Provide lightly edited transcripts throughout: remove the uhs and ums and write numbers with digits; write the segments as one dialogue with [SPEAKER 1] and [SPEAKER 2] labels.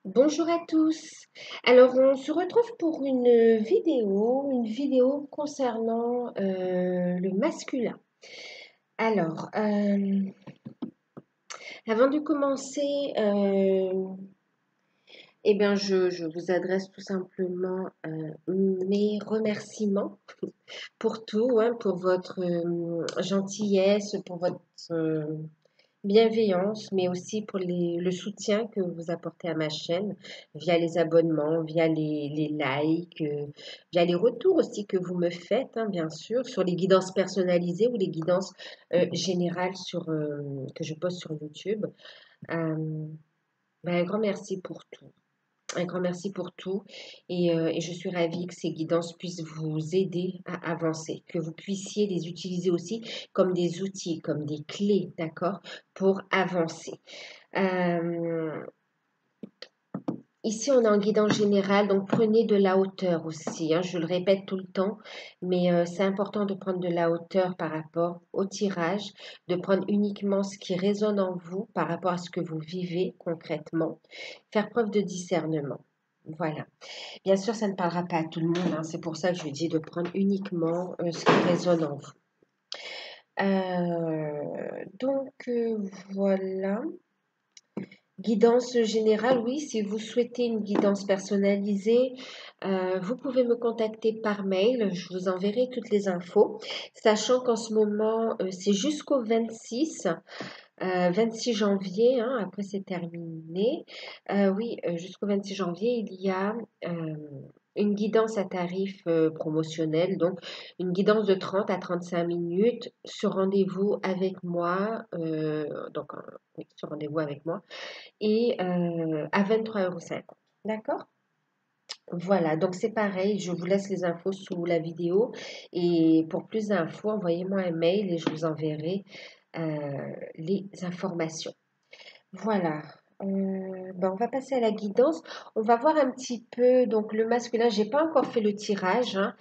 [SPEAKER 1] Bonjour à tous. Alors, on se retrouve pour une vidéo concernant le masculin. Alors, avant de commencer, eh bien, je vous adresse tout simplement mes remerciements pour tout, hein, pour votre gentillesse, pour votre bienveillance, mais aussi pour le soutien que vous apportez à ma chaîne via les abonnements, via les likes, via les retours aussi que vous me faites, hein, bien sûr, sur les guidances personnalisées ou les guidances générales que je poste sur YouTube. Euh, un grand merci pour tout. Un grand merci pour tout et je suis ravie que ces guidances puissent vous aider à avancer, que vous puissiez les utiliser aussi comme des outils, comme des clés, d'accord, pour avancer. Euh, Ici, on est en guidance générale, donc prenez de la hauteur aussi, hein, je le répète tout le temps, mais c'est important de prendre de la hauteur par rapport au tirage, de prendre uniquement ce qui résonne en vous par rapport à ce que vous vivez concrètement, faire preuve de discernement. Voilà. Bien sûr, ça ne parlera pas à tout le monde, hein, c'est pour ça que je dis de prendre uniquement ce qui résonne en vous. Voilà. Guidance générale, oui, si vous souhaitez une guidance personnalisée, vous pouvez me contacter par mail, je vous enverrai toutes les infos, sachant qu'en ce moment, c'est jusqu'au 26 janvier, hein, après c'est terminé. Oui, jusqu'au 26 janvier, il y a une guidance à tarif promotionnel, donc une guidance de 30 à 35 minutes sur rendez-vous avec moi, oui, sur rendez-vous avec moi, et à 23,50 €. D'accord? Voilà, donc c'est pareil, je vous laisse les infos sous la vidéo et pour plus d'infos, envoyez-moi un mail et je vous enverrai les informations. Voilà. On va passer à la guidance. On va voir un petit peu donc le masculin. J'ai pas encore fait le tirage, hein.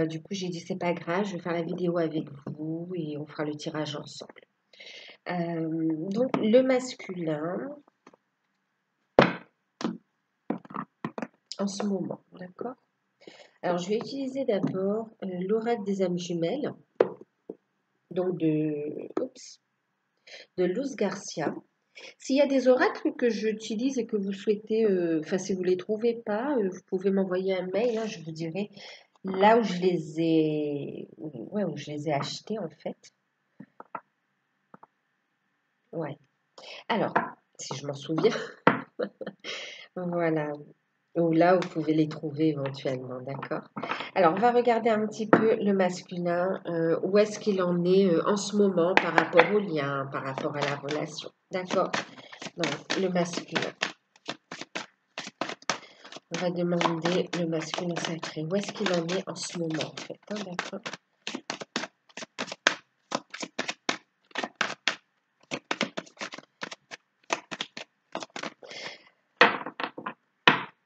[SPEAKER 1] Du coup, j'ai dit c'est pas grave, je vais faire la vidéo avec vous et on fera le tirage ensemble. Donc le masculin en ce moment, d'accord? Alors je vais utiliser d'abord l'oracle des âmes jumelles, donc de Luz Garcia. S'il y a des oracles que j'utilise et que vous souhaitez, enfin si vous ne les trouvez pas, vous pouvez m'envoyer un mail, hein, je vous dirai là où je les ai, ouais, où je les ai achetés en fait. Ouais. Alors, si je m'en souviens, voilà. Ou là, vous pouvez les trouver éventuellement, d'accord? Alors, on va regarder un petit peu le masculin, où est-ce qu'il en est en ce moment par rapport au lien, par rapport à la relation, d'accord? Donc, le masculin. On va demander le masculin sacré. Où est-ce qu'il en est en ce moment, en fait, hein, d'accord?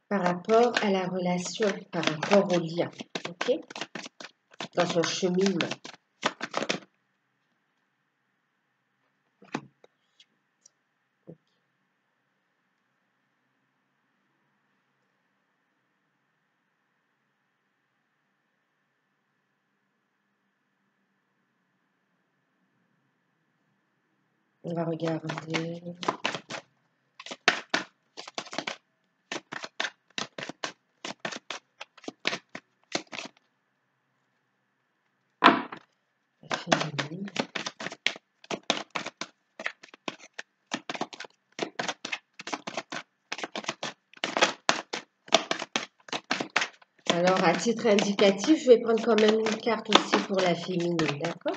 [SPEAKER 1] Par rapport à la relation, par rapport au lien, ok? Dans son cheminement. On va regarder. La féminine. Alors, à titre indicatif, je vais prendre quand même une carte aussi pour la féminine, d'accord?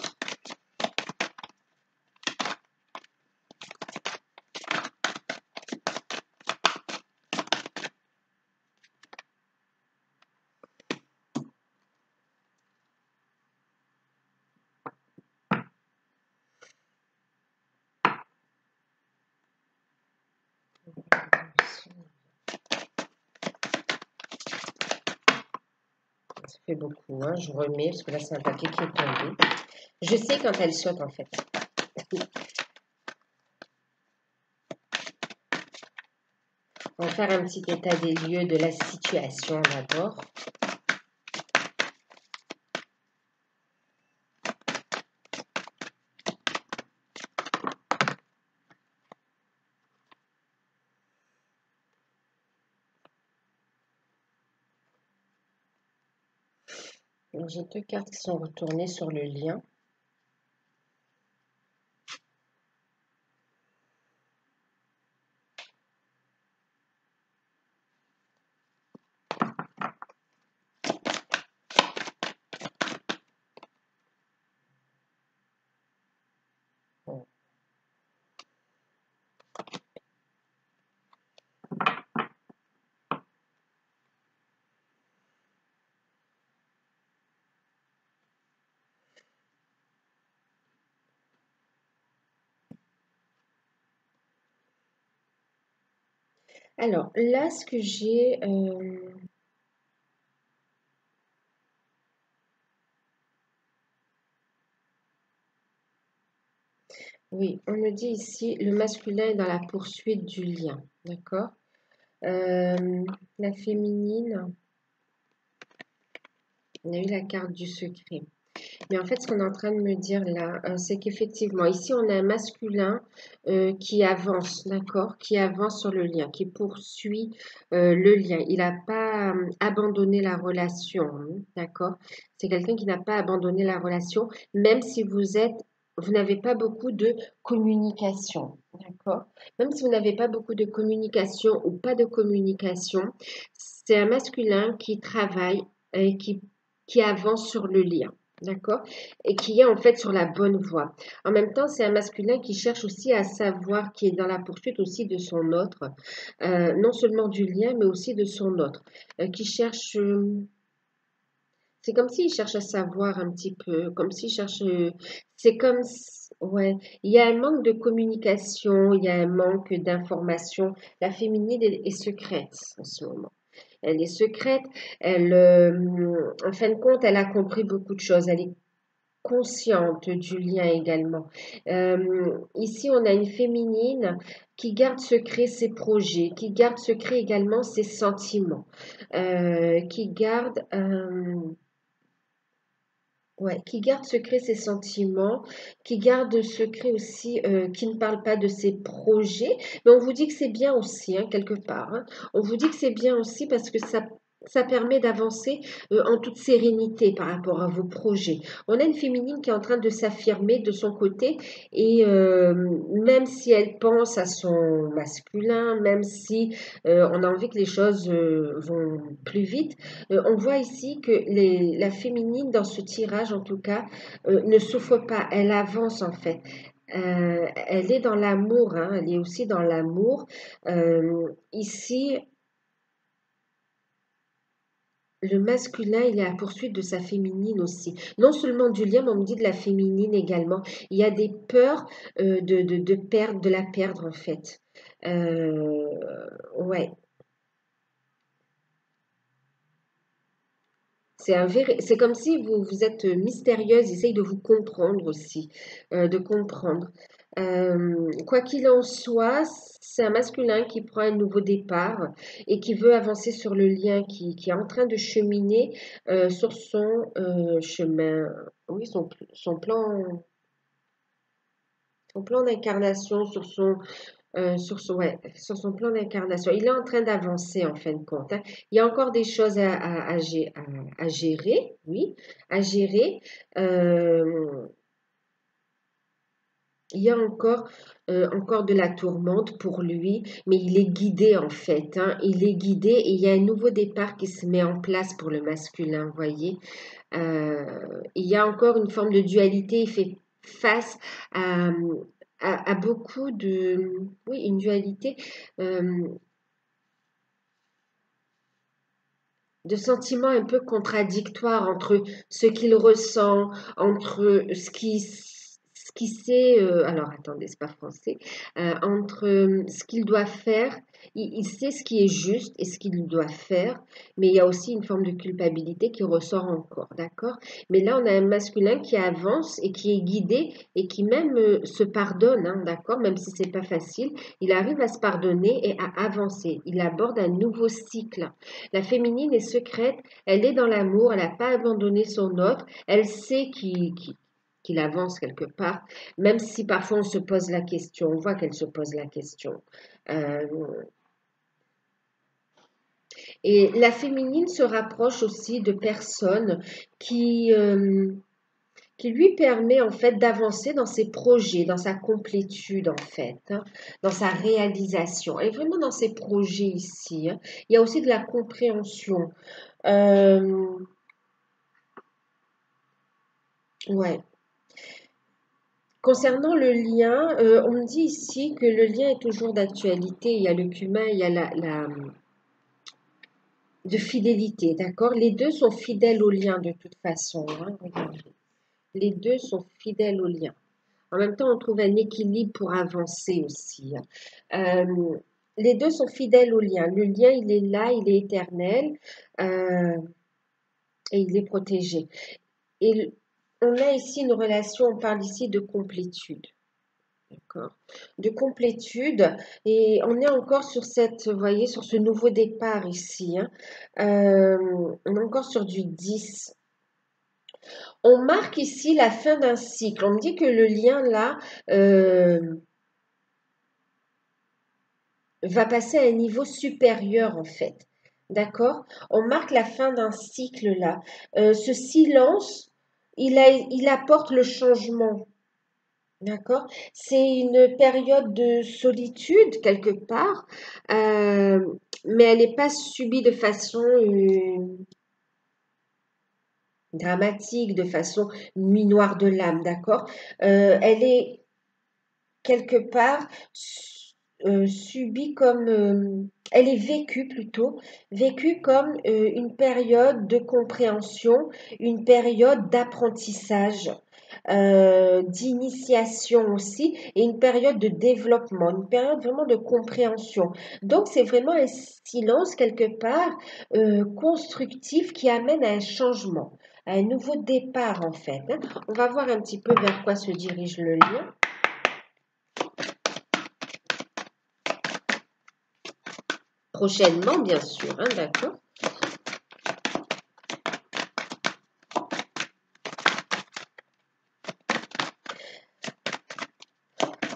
[SPEAKER 1] Ça fait beaucoup, hein? Je remets, parce que là, c'est un paquet qui est tombé. Je sais quand elle saute, en fait. On va faire un petit état des lieux de la situation d'abord. J'ai deux cartes qui sont retournées sur le lien. Alors là, ce que j'ai... oui, on me dit ici, le masculin est dans la poursuite du lien. D'accord? La féminine, on a eu la carte du secret. Mais en fait, ce qu'on est en train de me dire là, c'est qu'effectivement, ici, on a un masculin qui avance, d'accord? Qui avance sur le lien, qui poursuit le lien. Il n'a pas abandonné la relation, hein, d'accord? C'est quelqu'un qui n'a pas abandonné la relation, même si vous n'avez pas beaucoup de communication, d'accord? Même si vous n'avez pas beaucoup de communication ou pas de communication, c'est un masculin qui travaille et qui avance sur le lien. D'accord? Et qui est en fait sur la bonne voie. En même temps, c'est un masculin qui cherche aussi à savoir, qui est dans la poursuite aussi de son autre, non seulement du lien, mais aussi de son autre, qui cherche, c'est comme s'il cherche à savoir un petit peu, comme s'il cherche, c'est comme, ouais, il y a un manque de communication, il y a un manque d'information. La féminine est secrète en ce moment. Elle est secrète, en fin de compte, elle a compris beaucoup de choses. Elle est consciente du lien également. Ici, on a une féminine qui garde secret ses projets, qui garde secret également ses sentiments, qui garde, ouais, qui garde secret ses sentiments, qui garde secret aussi, qui ne parle pas de ses projets. Mais on vous dit que c'est bien aussi, hein, quelque part, hein. On vous dit que c'est bien aussi parce que ça permet d'avancer en toute sérénité par rapport à vos projets. On a une féminine qui est en train de s'affirmer de son côté et même si elle pense à son masculin, même si on a envie que les choses vont plus vite, on voit ici que la féminine, dans ce tirage en tout cas, ne souffre pas, elle avance en fait. Elle est dans l'amour, hein, elle est aussi dans l'amour. Ici, le masculin, il est à la poursuite de sa féminine aussi. Non seulement du lien, mais on me dit de la féminine également. Il y a des peurs de perdre, de la perdre en fait. Euh, ouais, c'est comme si vous êtes mystérieuse, essaye de vous comprendre aussi, de comprendre. Quoi qu'il en soit, c'est un masculin qui prend un nouveau départ et qui veut avancer sur le lien, qui est en train de cheminer sur son chemin, oui, son plan d'incarnation, ouais, sur son plan d'incarnation. Il est en train d'avancer en fin de compte, hein. Il y a encore des choses à gérer, oui, à gérer. Euh, il y a encore de la tourmente pour lui, mais il est guidé en fait, hein. Il est guidé et il y a un nouveau départ qui se met en place pour le masculin, vous voyez. Il y a encore une forme de dualité. Il fait face à, à beaucoup de... Oui, une dualité de sentiments un peu contradictoires entre ce qu'il ressent, entre ce qui sait, alors attendez, c'est pas français, entre ce qu'il doit faire, il sait ce qui est juste et ce qu'il doit faire, mais il y a aussi une forme de culpabilité qui ressort encore, d'accord? Mais là, on a un masculin qui avance et qui est guidé et qui même se pardonne, hein, d'accord? Même si c'est pas facile, il arrive à se pardonner et à avancer. Il aborde un nouveau cycle. La féminine est secrète, elle est dans l'amour, elle n'a pas abandonné son autre, elle sait qu'il avance quelque part, même si parfois on se pose la question, on voit qu'elle se pose la question. Euh, et la féminine se rapproche aussi de personnes qui, euh, qui lui permet en fait d'avancer dans ses projets, dans sa complétude en fait, hein, dans sa réalisation. Et vraiment dans ses projets ici, hein, il y a aussi de la compréhension. Euh, ouais. Concernant le lien, on me dit ici que le lien est toujours d'actualité. Il y a le cumin, il y a de fidélité, d'accord? Les deux sont fidèles au lien de toute façon, hein, regardez. Les deux sont fidèles au lien. En même temps, on trouve un équilibre pour avancer aussi, hein. Les deux sont fidèles au lien. Le lien, il est là, il est éternel euh, et il est protégé. Et on a ici une relation, on parle ici de complétude. D'accord. De complétude. Et on est encore sur cette, vous voyez, sur ce nouveau départ ici, hein. On est encore sur du 10. On marque ici la fin d'un cycle. On me dit que le lien là va passer à un niveau supérieur en fait. D'accord? On marque la fin d'un cycle là. Ce silence, il apporte le changement. D'accord? C'est une période de solitude quelque part, euh, mais elle n'est pas subie de façon dramatique, de façon nuit noire de l'âme, d'accord? Elle est quelque part subie comme, elle est vécue plutôt, vécue comme une période de compréhension, une période d'apprentissage, d'initiation aussi, et une période de développement, une période vraiment de compréhension. Donc c'est vraiment un silence quelque part constructif qui amène à un changement, à un nouveau départ en fait, hein. On va voir un petit peu vers quoi se dirige le lien. Prochainement, bien sûr, hein, d'accord.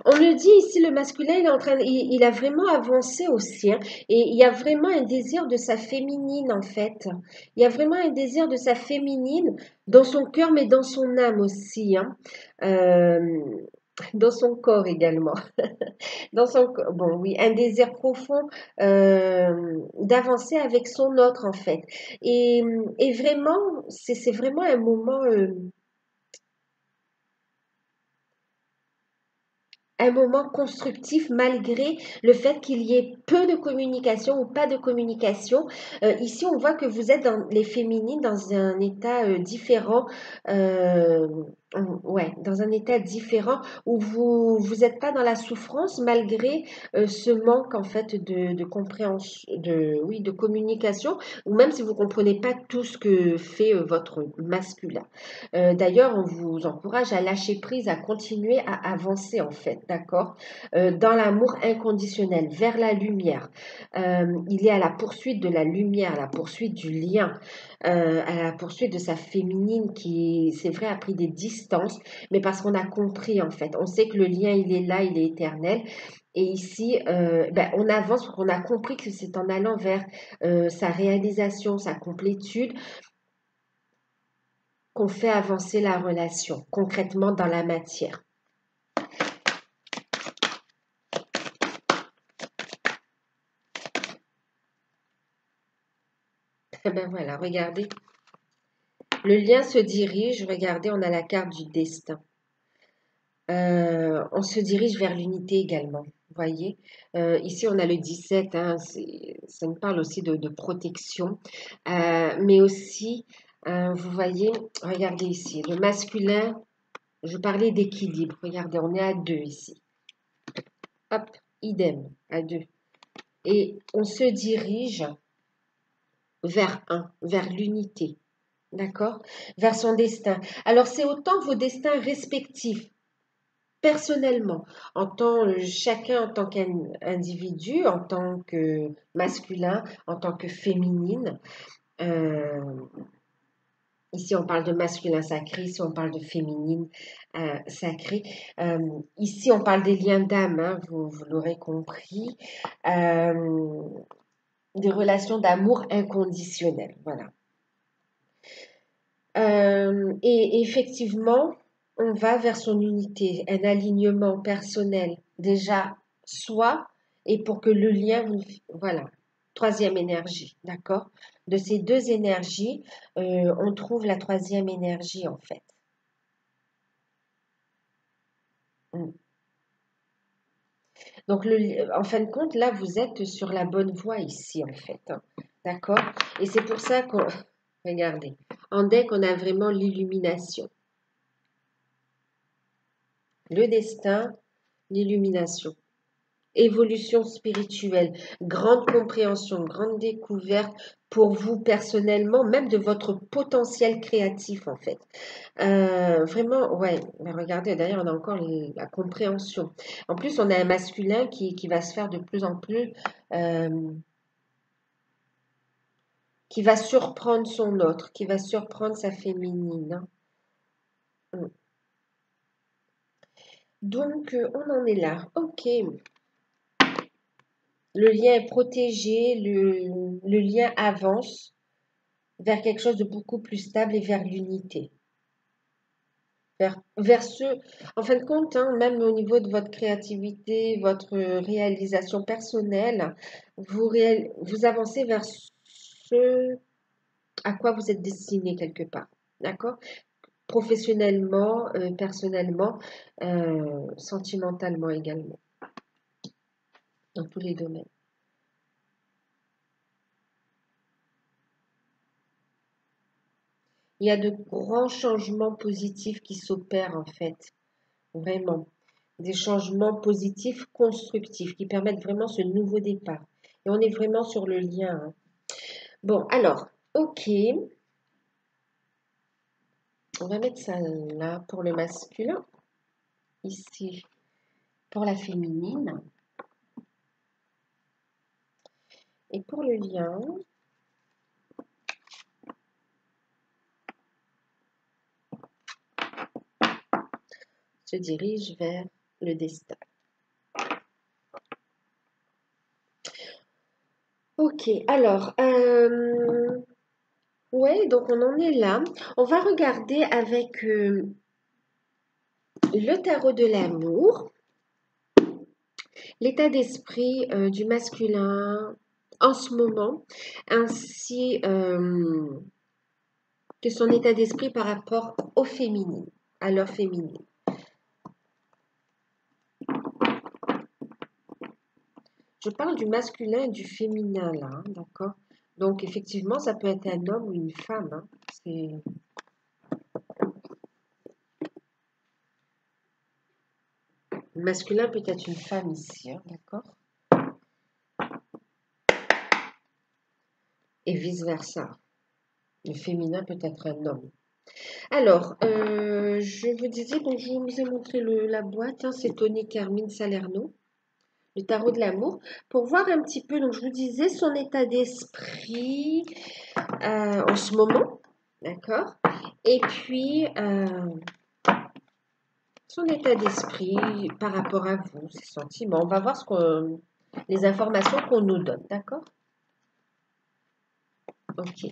[SPEAKER 1] On le dit ici, le masculin, il a vraiment avancé aussi, hein, et il y a vraiment un désir de sa féminine, en fait. Il y a vraiment un désir de sa féminine dans son cœur, mais dans son âme aussi, hein. Euh, dans son corps également. Dans son, bon, oui, un désir profond d'avancer avec son autre, en fait. Et vraiment, c'est vraiment un moment. Un moment constructif malgré le fait qu'il y ait peu de communication ou pas de communication. Ici, on voit que vous êtes dans les féminines dans un état différent, euh, ouais, dans un état différent où vous êtes pas dans la souffrance malgré ce manque en fait de compréhension, oui, de communication, ou même si vous comprenez pas tout ce que fait votre masculin. D'ailleurs, on vous encourage à lâcher prise, à continuer à avancer en fait, d'accord? Dans l'amour inconditionnel, vers la lumière. Il est à la poursuite de la lumière, à la poursuite du lien, à la poursuite de sa féminine qui, c'est vrai, a pris des distances, mais parce qu'on a compris en fait. On sait que le lien, il est là, il est éternel. Et ici, ben, on avance parce qu'on a compris que c'est en allant vers sa réalisation, sa complétude, qu'on fait avancer la relation concrètement dans la matière. Eh ben voilà, regardez. Le lien se dirige, regardez, on a la carte du destin. On se dirige vers l'unité également. Vous voyez, ici on a le 17, hein, ça nous parle aussi de protection, mais aussi, vous voyez, regardez ici, le masculin Je parlais d'équilibre. Regardez, on est à 2 ici. Hop, idem, à 2. Et on se dirige vers vers l'unité. D'accord? Vers son destin. Alors, c'est autant vos destins respectifs, personnellement, chacun en tant qu'individu, en tant que masculin, en tant que féminine. Euh, Ici, on parle de masculin sacré, ici, on parle de féminine sacrée. Ici, on parle des liens d'âme, hein, vous l'aurez compris. Euh, des relations d'amour inconditionnel. Voilà. Et effectivement, on va vers son unité, un alignement personnel, déjà soi, et pour que le lien, voilà, troisième énergie, d'accord? De ces deux énergies, on trouve la troisième énergie en fait. Mm. Donc, en fin de compte, là, vous êtes sur la bonne voie ici, en fait, hein. D'accord? Et c'est pour ça qu'on, regardez, en deck, on a vraiment l'illumination. Le destin, l'illumination. Évolution spirituelle, grande compréhension, grande découverte pour vous personnellement, même de votre potentiel créatif en fait. Vraiment, ouais, mais regardez, d'ailleurs, on a encore la compréhension. En plus, on a un masculin qui va se faire de plus en plus, euh, qui va surprendre son autre, qui va surprendre sa féminine, hein. Mm. Donc, on en est là. Ok. Le lien est protégé, le lien avance vers quelque chose de beaucoup plus stable et vers l'unité. Vers en fin de compte, hein, même au niveau de votre créativité, votre réalisation personnelle, vous avancez vers ce à quoi vous êtes destiné quelque part. D'accord? Professionnellement, personnellement, sentimentalement également, dans tous les domaines. Il y a de grands changements positifs qui s'opèrent en fait, vraiment. Des changements positifs, constructifs, qui permettent vraiment ce nouveau départ. Et on est vraiment sur le lien, hein. Bon, alors, ok, on va mettre ça là pour le masculin, ici pour la féminine. Et pour le lien, se dirige vers le destin. Ok, alors, ouais, donc on en est là. On va regarder avec le tarot de l'amour, l'état d'esprit du masculin en ce moment, ainsi que son état d'esprit par rapport au féminin, à leur féminin. Je parle du masculin et du féminin là, hein, d'accord? Donc effectivement, ça peut être un homme ou une femme, hein. Le masculin peut être une femme ici, hein, d'accord? Et vice-versa. Le féminin peut être un homme. Alors, je vous disais, donc je vous ai montré la boîte, hein, c'est Tony Carmine Salerno, le tarot de l'amour, pour voir un petit peu, donc je vous disais, son état d'esprit en ce moment, d'accord? Et puis, son état d'esprit par rapport à vous, ses sentiments. On va voir les informations qu'on nous donne, d'accord? Ok.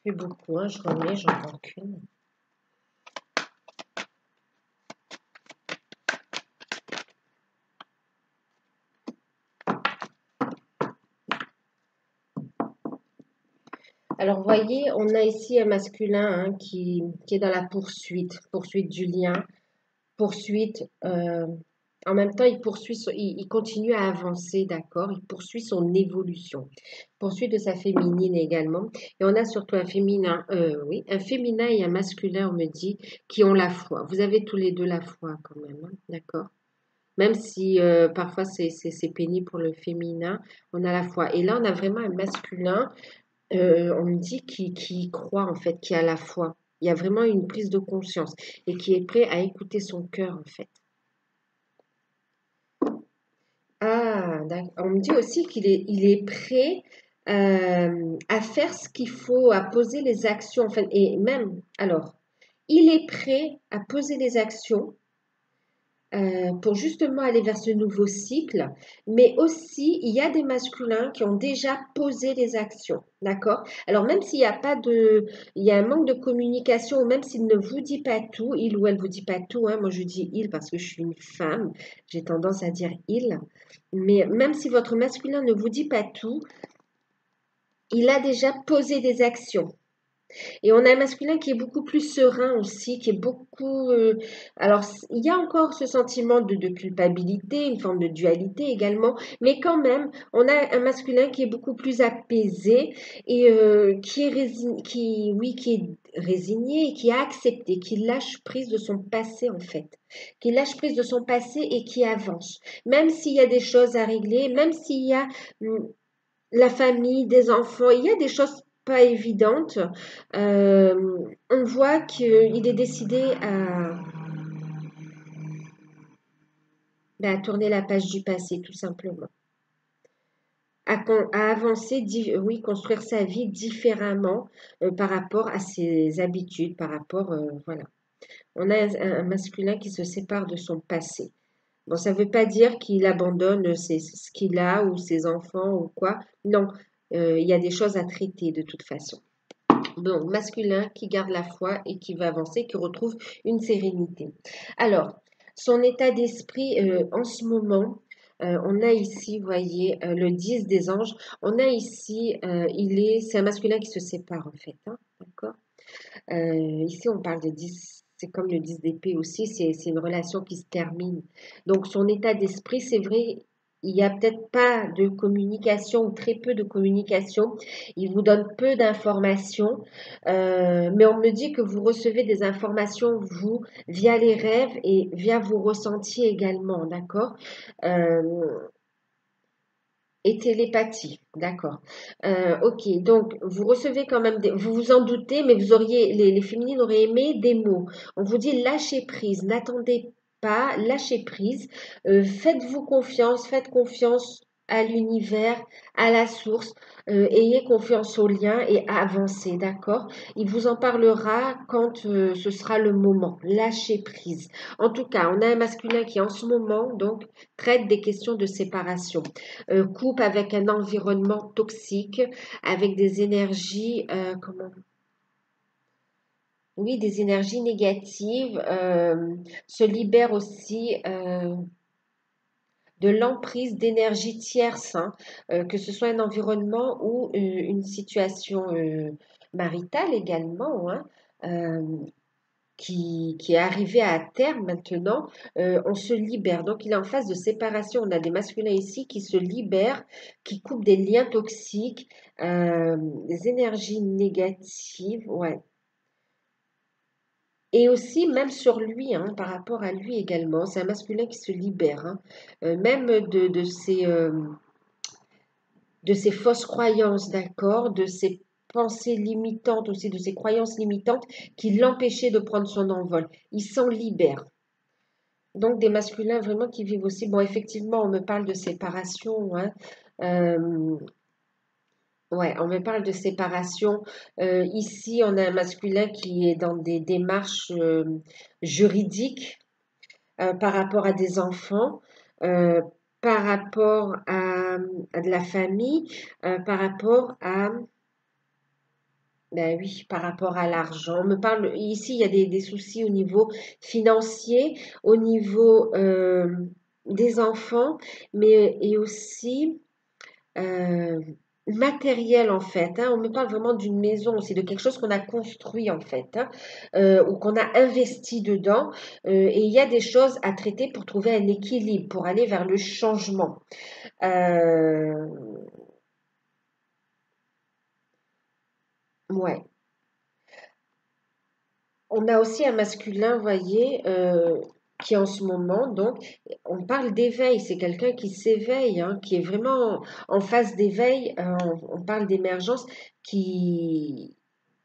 [SPEAKER 1] fait beaucoup, hein, je remets, j'en prends qu'une. Alors, vous voyez, on a ici un masculin hein, qui est dans la poursuite du lien, poursuite. En même temps, il continue à avancer, d'accord? Il poursuit son évolution, poursuite de sa féminine également. Et on a surtout un féminin, oui, un féminin et un masculin, on me dit, qui ont la foi. Vous avez tous les deux la foi quand même, hein, d'accord? Même si parfois c'est pénible pour le féminin, on a la foi. Et là, on a vraiment un masculin on me dit qui y croit en fait, qui a la foi. Il y a vraiment une prise de conscience et qui est prêt à écouter son cœur en fait. Ah, d'accord. On me dit aussi il est prêt à faire ce qu'il faut, à poser les actions en fait. Et même, alors, il est prêt à poser les actions pour justement aller vers ce nouveau cycle, mais aussi il y a des masculins qui ont déjà posé les actions, d'accord? Alors même s'il n'y a pas de, il y a un manque de communication, ou même s'il ne vous dit pas tout, il ou elle vous dit pas tout, hein, moi je dis il parce que je suis une femme, j'ai tendance à dire il, mais même si votre masculin ne vous dit pas tout, il a déjà posé des actions. Et on a un masculin qui est beaucoup plus serein aussi, qui est beaucoup... alors, il y a encore ce sentiment de culpabilité, une forme de dualité également, mais quand même, on a un masculin qui est beaucoup plus apaisé et oui, qui est résigné et qui a accepté, qui lâche prise de son passé en fait, qui lâche prise de son passé et qui avance. Même s'il y a des choses à régler, même s'il y a... la famille, des enfants, il y a des choses pas évidentes. On voit qu'il est décidé à tourner la page du passé, tout simplement. À avancer, oui, construire sa vie différemment par rapport à ses habitudes, par rapport, voilà. On a un masculin qui se sépare de son passé. Bon, ça ne veut pas dire qu'il abandonne ce qu'il a ou ses enfants ou quoi. Non, il y a des choses à traiter de toute façon. Donc, masculin qui garde la foi et qui va avancer, qui retrouve une sérénité. Alors, son état d'esprit en ce moment, on a ici, vous voyez, le 10 des anges. On a ici, c'est un masculin qui se sépare en fait. Hein, d'accord? Ici, on parle de 10, c'est comme le 10 d'épée aussi, c'est une relation qui se termine. Donc, son état d'esprit, c'est vrai, il n'y a peut-être pas de communication ou très peu de communication. Il vous donne peu d'informations, mais on me dit que vous recevez des informations, vous, via les rêves et via vos ressentis également, d'accord? Euh, et télépathie, d'accord. Ok, donc vous recevez quand même, vous vous en doutez, mais les féminines auraient aimé des mots. On vous dit lâchez prise, n'attendez pas, lâchez prise, faites confiance à l'univers, à la source, ayez confiance au lien et avancez, d'accord? Il vous en parlera quand ce sera le moment. Lâchez prise. En tout cas, on a un masculin qui en ce moment donc traite des questions de séparation coupe avec un environnement toxique, avec des énergies, oui, des énergies négatives, se libère aussi de l'emprise d'énergie tierce, hein, que ce soit un environnement ou une situation maritale également, hein, euh, qui est arrivé à terme maintenant, on se libère. Donc, il est en phase de séparation. On a des masculins ici qui se libèrent, qui coupent des liens toxiques, des énergies négatives, ouais. Et aussi, même sur lui, hein, par rapport à lui également, c'est un masculin qui se libère, hein, même de ses fausses croyances, d'accord, de ses pensées limitantes aussi, de ses croyances limitantes qui l'empêchaient de prendre son envol. Il s'en libère. Donc des masculins vraiment qui vivent aussi. Bon, effectivement, on me parle de séparation, hein. Euh, ouais, on me parle de séparation. Ici, on a un masculin qui est dans des démarches juridiques par rapport à des enfants, euh, par rapport à de la famille, par rapport à Ben oui, par rapport à l'argent. On me parle, ici, il y a des soucis au niveau financier, au niveau des enfants, mais et aussi euh, matériel en fait. Hein. On me parle vraiment d'une maison aussi, de quelque chose qu'on a construit en fait, hein, ou qu'on a investi dedans. Et il y a des choses à traiter pour trouver un équilibre, pour aller vers le changement. Euh, ouais. On a aussi un masculin, vous voyez, qui en ce moment, donc, on parle d'éveil, c'est quelqu'un qui s'éveille, hein, qui est vraiment en phase d'éveil, on parle d'émergence, qui,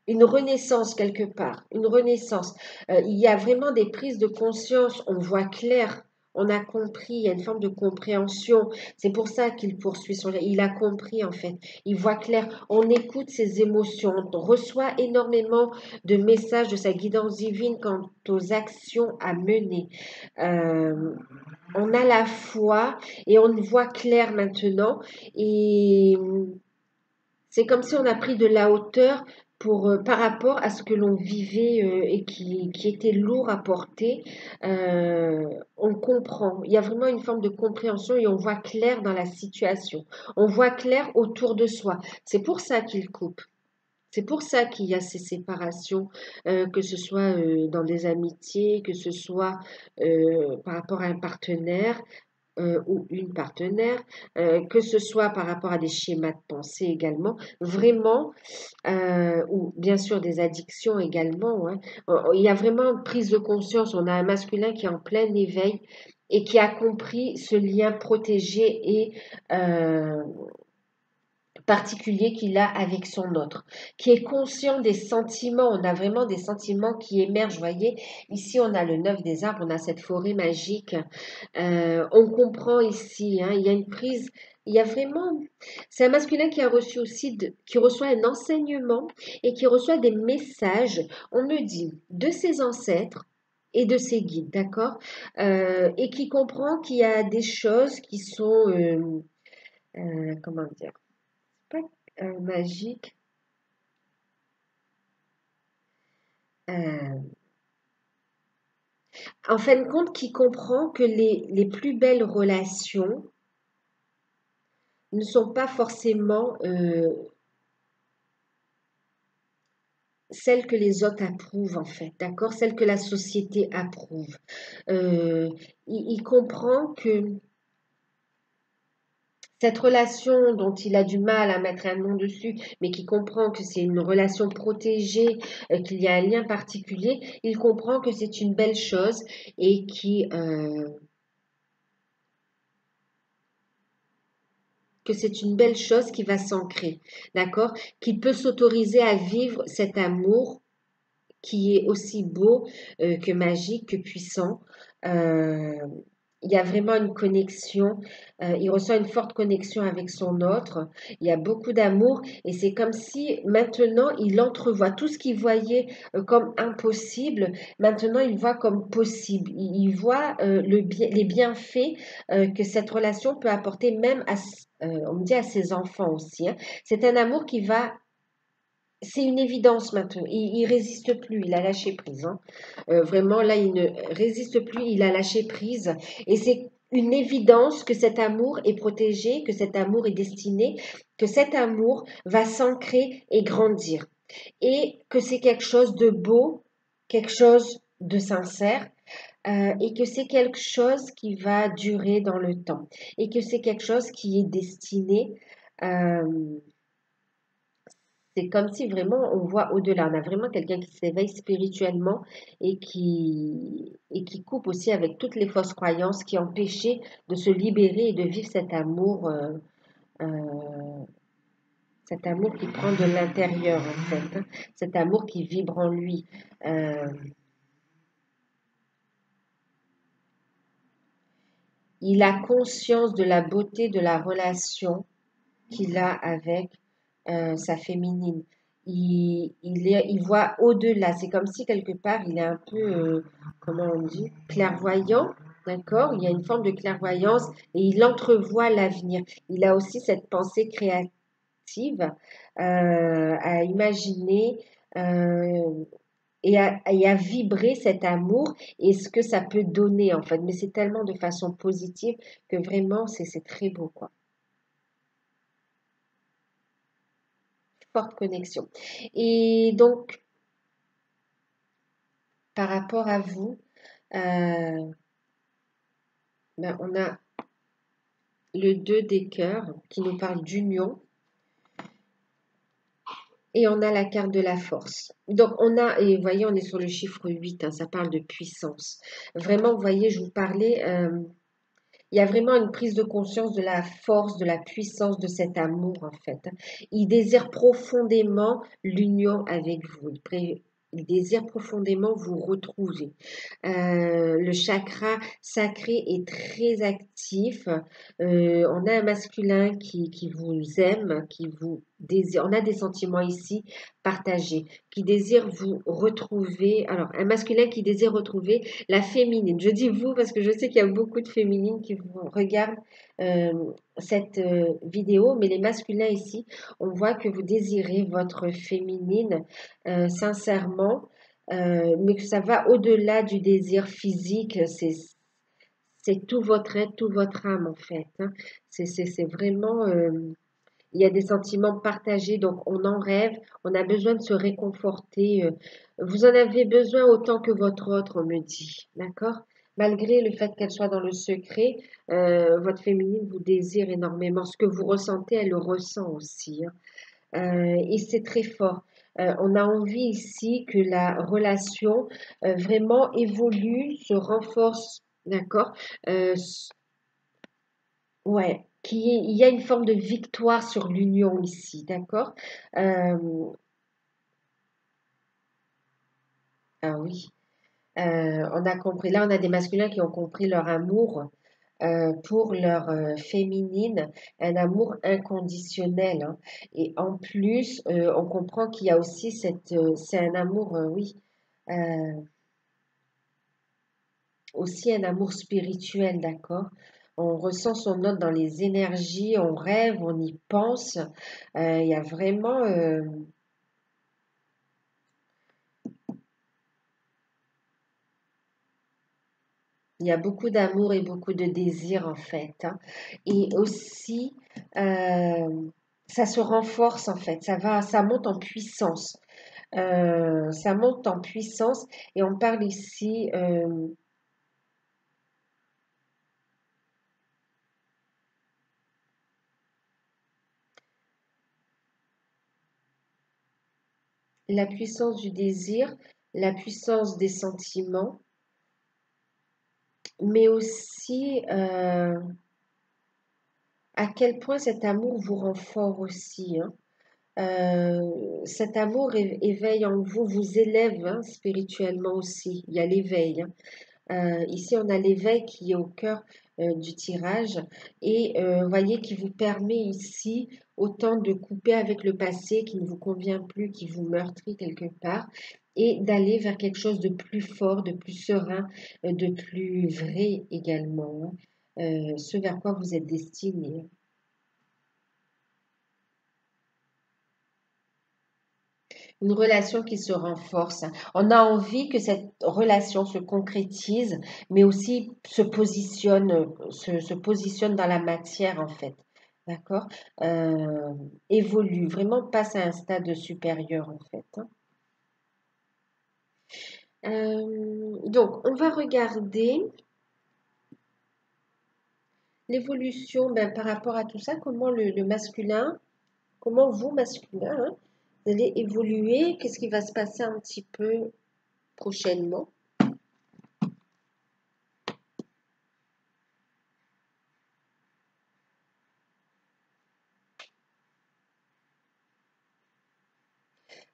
[SPEAKER 1] une renaissance quelque part, une renaissance. Il y a vraiment des prises de conscience, on voit clair, on a compris, il y a une forme de compréhension. C'est pour ça qu'il poursuit son... Il a compris en fait, il voit clair, on écoute ses émotions, on reçoit énormément de messages de sa guidance divine quant aux actions à mener. Euh, on a la foi et on voit clair maintenant et c'est comme si on a pris de la hauteur par rapport à ce que l'on vivait et qui était lourd à porter. On comprend. Il y a vraiment une forme de compréhension et on voit clair dans la situation. On voit clair autour de soi. C'est pour ça qu'il coupe. C'est pour ça qu'il y a ces séparations, que ce soit dans des amitiés, que ce soit par rapport à un partenaire ou une partenaire, que ce soit par rapport à des schémas de pensée également, vraiment, ou bien sûr des addictions également. Hein. Il y a vraiment une prise de conscience. On a un masculin qui est en plein éveil et qui a compris ce lien protégé et particulier qu'il a avec son autre, qui est conscient des sentiments. On a vraiment des sentiments qui émergent. Vous voyez, ici on a le 9 des arbres, on a cette forêt magique. On comprend ici, hein, il y a une prise, il y a vraiment, c'est un masculin qui a reçu aussi, qui reçoit un enseignement et qui reçoit des messages, on me dit, de ses ancêtres et de ses guides, d'accord. Et qui comprend qu'il y a des choses qui sont, comment dire, pas magiques, euh, en fin de compte, qui comprend que les plus belles relations ne sont pas forcément celles que les autres approuvent en fait, d'accord? Celles que la société approuve. Euh, il comprend que cette relation dont il a du mal à mettre un nom dessus, mais qui comprend que c'est une relation protégée, qu'il y a un lien particulier, il comprend que c'est une belle chose et que c'est une belle chose qui va s'ancrer, d'accord? Qu'il peut s'autoriser à vivre cet amour qui est aussi beau que magique, que puissant. Euh, il y a vraiment une connexion, il ressent une forte connexion avec son autre, il y a beaucoup d'amour et c'est comme si maintenant il entrevoit tout ce qu'il voyait comme impossible, maintenant il voit comme possible, il voit les bienfaits que cette relation peut apporter même on me dit à ses enfants aussi. Hein. C'est un amour qui va c'est une évidence maintenant. Il résiste plus. Il a lâché prise. Hein. Vraiment, là, il ne résiste plus. Il a lâché prise. Et c'est une évidence que cet amour est protégé, que cet amour est destiné, que cet amour va s'ancrer et grandir. Et que c'est quelque chose de beau, quelque chose de sincère, et que c'est quelque chose qui va durer dans le temps. Et que c'est quelque chose qui est destiné. euh, c'est comme si vraiment on voit au-delà. On a vraiment quelqu'un qui s'éveille spirituellement et qui coupe aussi avec toutes les fausses croyances qui empêchaient de se libérer et de vivre euh, cet amour qui prend de l'intérieur en fait, hein. Cet amour qui vibre en lui. Euh, il a conscience de la beauté de la relation qu'il a avec sa féminine. Il voit au-delà. C'est comme si quelque part il est un peu, comment on dit, clairvoyant. D'accord? Il y a une forme de clairvoyance et il entrevoit l'avenir. Il a aussi cette pensée créative active à imaginer et à vibrer cet amour et ce que ça peut donner en fait. Mais c'est tellement de façon positive que vraiment c'est très beau quoi. Forte connexion. Et donc, par rapport à vous, ben, on a le 2 des cœurs qui nous parle d'union et on a la carte de la force. Donc, on a, et vous voyez, on est sur le chiffre 8, hein, ça parle de puissance. Vraiment, vous voyez, je vous parlais, il y a vraiment une prise de conscience de la force, de la puissance de cet amour, en fait. Il désire profondément l'union avec vous. Il désire profondément vous retrouver. Le chakra sacré est très actif. On a un masculin qui vous aime, qui vous désire. On a des sentiments ici partagés, qui désire vous retrouver. Alors, un masculin qui désire retrouver la féminine. Je dis vous parce que je sais qu'il y a beaucoup de féminines qui vous regardent euh, cette vidéo, mais les masculins ici, on voit que vous désirez votre féminine sincèrement, mais que ça va au-delà du désir physique. C'est tout votre être, tout votre âme en fait, hein. C'est vraiment, il y a des sentiments partagés, donc on en rêve, on a besoin de se réconforter. Vous en avez besoin autant que votre autre, on me dit, d'accord? Malgré le fait qu'elle soit dans le secret, votre féminine vous désire énormément. Ce que vous ressentez, elle le ressent aussi, hein. Et c'est très fort. On a envie ici que la relation vraiment évolue, se renforce, d'accord? Ouais, il y a une forme de victoire sur l'union ici, d'accord? Euh, ah oui, on a compris. Là, on a des masculins qui ont compris leur amour pour leur féminine, un amour inconditionnel, hein. Et en plus, on comprend qu'il y a aussi c'est un amour, oui, euh, aussi un amour spirituel, d'accord? On ressent son autre dans les énergies, on rêve, on y pense. Il y a vraiment, il y a beaucoup d'amour et beaucoup de désir en fait, hein. Et aussi, ça se renforce en fait, ça monte en puissance. Ça monte en puissance et on parle ici la puissance du désir, la puissance des sentiments, mais aussi à quel point cet amour vous rend fort aussi, hein. Cet amour éveille en vous, vous élève hein, spirituellement aussi. Il y a l'éveil, hein. Ici, on a l'éveil qui est au cœur du tirage et voyez qui vous permet ici autant de couper avec le passé qui ne vous convient plus, qui vous meurtrit quelque part et d'aller vers quelque chose de plus fort, de plus serein, de plus vrai également, hein. Ce vers quoi vous êtes destiné. Une relation qui se renforce. On a envie que cette relation se concrétise, mais aussi se positionne dans la matière, en fait. D'accord? Euh, Évolue, vraiment passe à un stade supérieur, en fait, hein. Donc, on va regarder l'évolution ben, par rapport à tout ça, comment le masculin, comment vous, masculin, hein, vous allez évoluer, qu'est-ce qui va se passer un petit peu prochainement.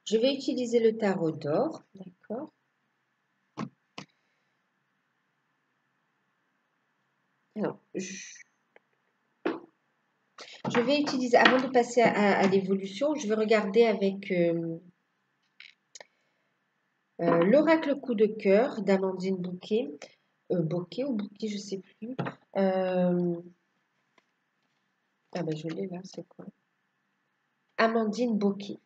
[SPEAKER 1] Je vais utiliser le tarot d'or, d'accord? Alors, je vais utiliser, avant de passer à l'évolution, je vais regarder avec l'oracle coup de cœur d'Amandine Bouquet. Bouquet ou Bouquet, je ne sais plus. Ah ben je l'ai là, c'est quoi? Amandine Bocquet.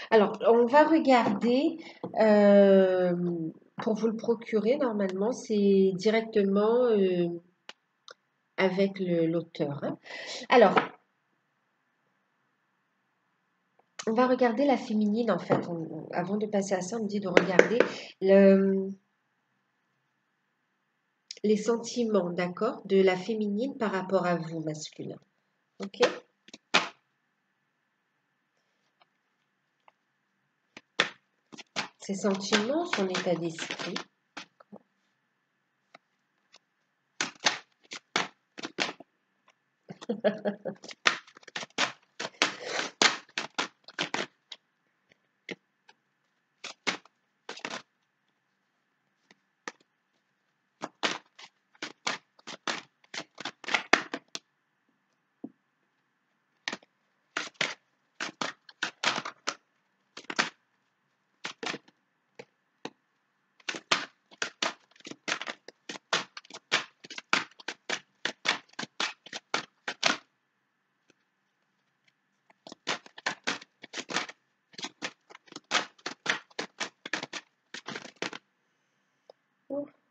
[SPEAKER 1] Alors, on va regarder pour vous le procurer. Normalement, c'est directement avec l'auteur, hein. Alors, on va regarder la féminine en fait. Avant de passer à ça, on me dit de regarder les sentiments, d'accord, de la féminine par rapport à vous, masculin. Ok? Ses sentiments, son état d'esprit.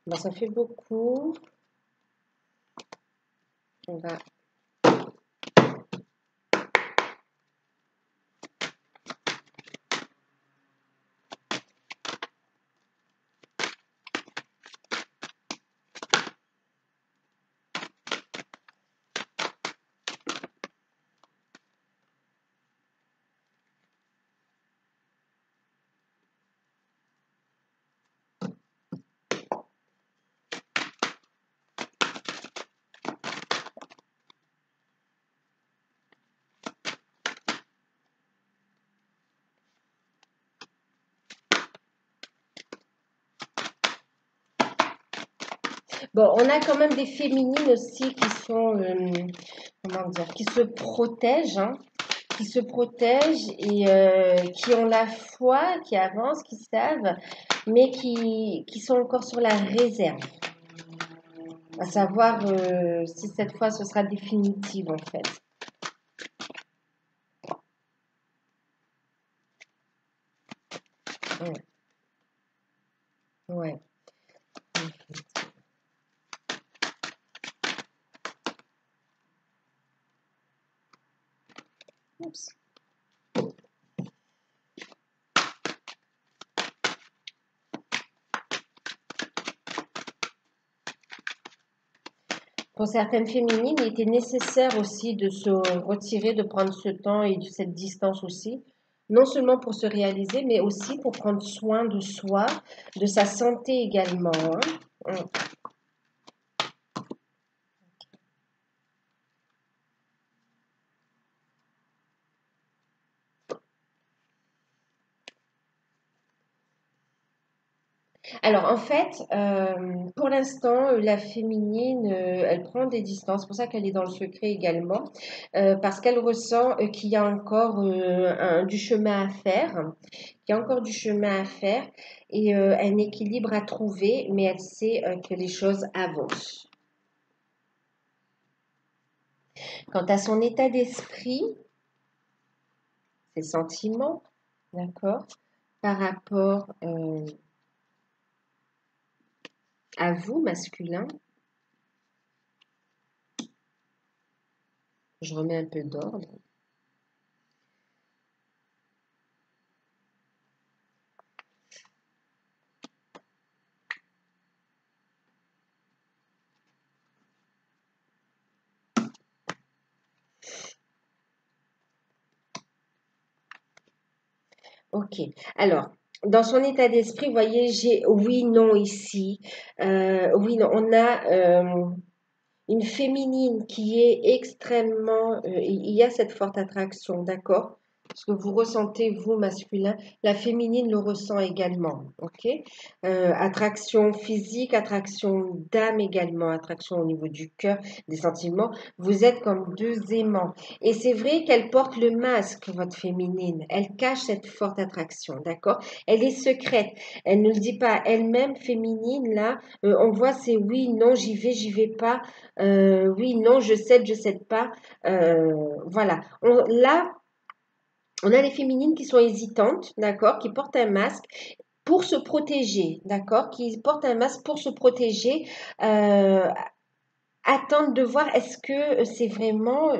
[SPEAKER 1] Ben, ça fait beaucoup. On va Bon, on a quand même des féminines aussi qui sont, comment dire, qui se protègent, hein, qui se protègent et qui ont la foi, qui avancent, qui savent, mais qui sont encore sur la réserve. À savoir si cette fois ce sera définitive en fait. Ouais. Ouais. Oups. Pour certaines féminines, il était nécessaire aussi de se retirer, de prendre ce temps et cette distance aussi, non seulement pour se réaliser, mais aussi pour prendre soin de soi, de sa santé également, hein. Alors en fait, pour l'instant, la féminine, elle prend des distances. C'est pour ça qu'elle est dans le secret également, parce qu'elle ressent qu'il y a encore du chemin à faire, qu'il y a encore du chemin à faire et un équilibre à trouver, mais elle sait que les choses avancent. Quant à son état d'esprit, ses sentiments, d'accord, par rapport à vous, masculin, je remets un peu d'ordre. Ok. Alors, dans son état d'esprit, vous voyez, j'ai oui, non ici. Oui, non. On a une féminine qui est extrêmement, il y a cette forte attraction, d'accord? Ce que vous ressentez, vous, masculin, la féminine le ressent également, ok? Attraction physique, attraction d'âme également, attraction au niveau du cœur, des sentiments. Vous êtes comme deux aimants. Et c'est vrai qu'elle porte le masque, votre féminine. Elle cache cette forte attraction, d'accord? Elle est secrète. Elle ne le dit pas elle-même, féminine, là. On voit, c'est oui, non, j'y vais pas. Oui, non, je cède pas. Voilà. Là, On a les féminines qui sont hésitantes, d'accord, qui portent un masque pour se protéger, d'accord, qui portent un masque pour se protéger, euh, attendent de voir est-ce que c'est vraiment,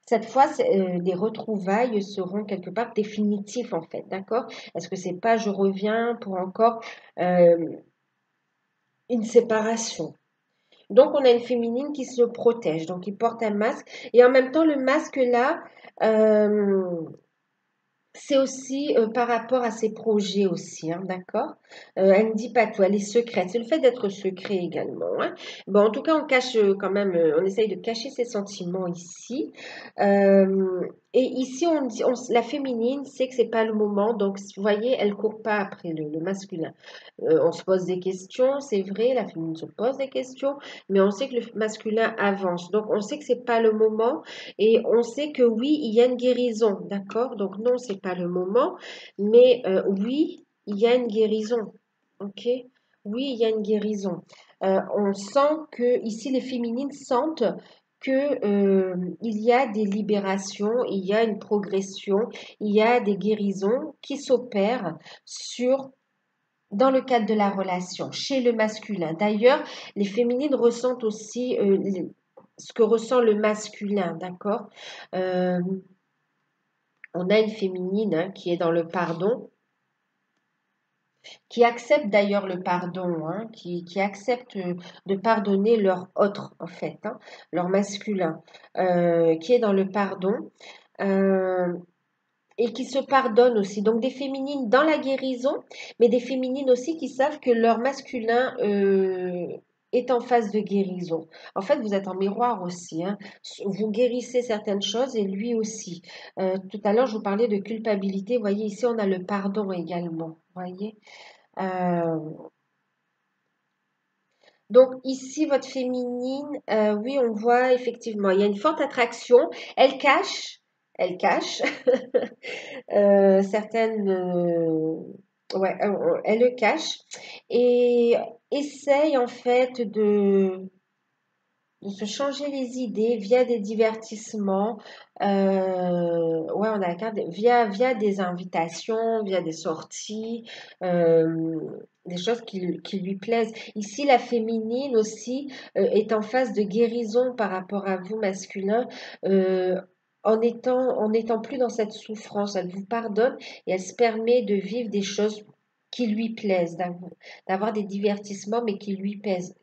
[SPEAKER 1] cette fois, les retrouvailles seront quelque part définitives en fait, d'accord? Est-ce que c'est pas je reviens pour encore euh, une séparation? Donc, on a une féminine qui se protège, donc qui porte un masque. Et en même temps, le masque là, euh, c'est aussi par rapport à ses projets aussi, hein, d'accord? Elle ne dit pas tout, elle est secrète. C'est le fait d'être secret également, hein. Bon, en tout cas, on cache quand même, on essaye de cacher ses sentiments ici. Et ici, la féminine sait que c'est pas le moment, donc vous voyez, elle court pas après le masculin. On se pose des questions, c'est vrai, la féminine se pose des questions, mais on sait que le masculin avance. Donc, on sait que c'est pas le moment. Et on sait que oui, il y a une guérison, d'accord? Donc non, c'est pas le moment, mais oui, il y a une guérison, ok? Oui, il y a une guérison. On sent que ici les féminines sentent que il y a des libérations, il y a une progression, il y a des guérisons qui s'opèrent sur dans le cadre de la relation, chez le masculin. D'ailleurs, les féminines ressentent aussi ce que ressent le masculin, d'accord? Euh, on a une féminine hein, qui est dans le pardon, qui accepte d'ailleurs le pardon, hein, qui accepte de pardonner leur autre, en fait, hein, leur masculin, qui est dans le pardon. euh, et qui se pardonne aussi. Donc des féminines dans la guérison, mais des féminines aussi qui savent que leur masculin est en phase de guérison. En fait, vous êtes en miroir aussi, hein. Vous guérissez certaines choses et lui aussi. Tout à l'heure, je vous parlais de culpabilité. Vous voyez, ici, on a le pardon également. Vous voyez. Euh, donc ici, votre féminine, oui, on voit effectivement, il y a une forte attraction. Elle cache. Certaines, ouais, elle le cache et essaye en fait de se changer les idées via des divertissements. Ouais, on a la carte via des invitations, via des sorties, euh, des choses qui lui plaisent. Ici, la féminine aussi est en phase de guérison par rapport à vous, masculin. euh, en étant plus dans cette souffrance, elle vous pardonne et elle se permet de vivre des choses qui lui plaisent, d'avoir des divertissements, mais qui lui plaisent.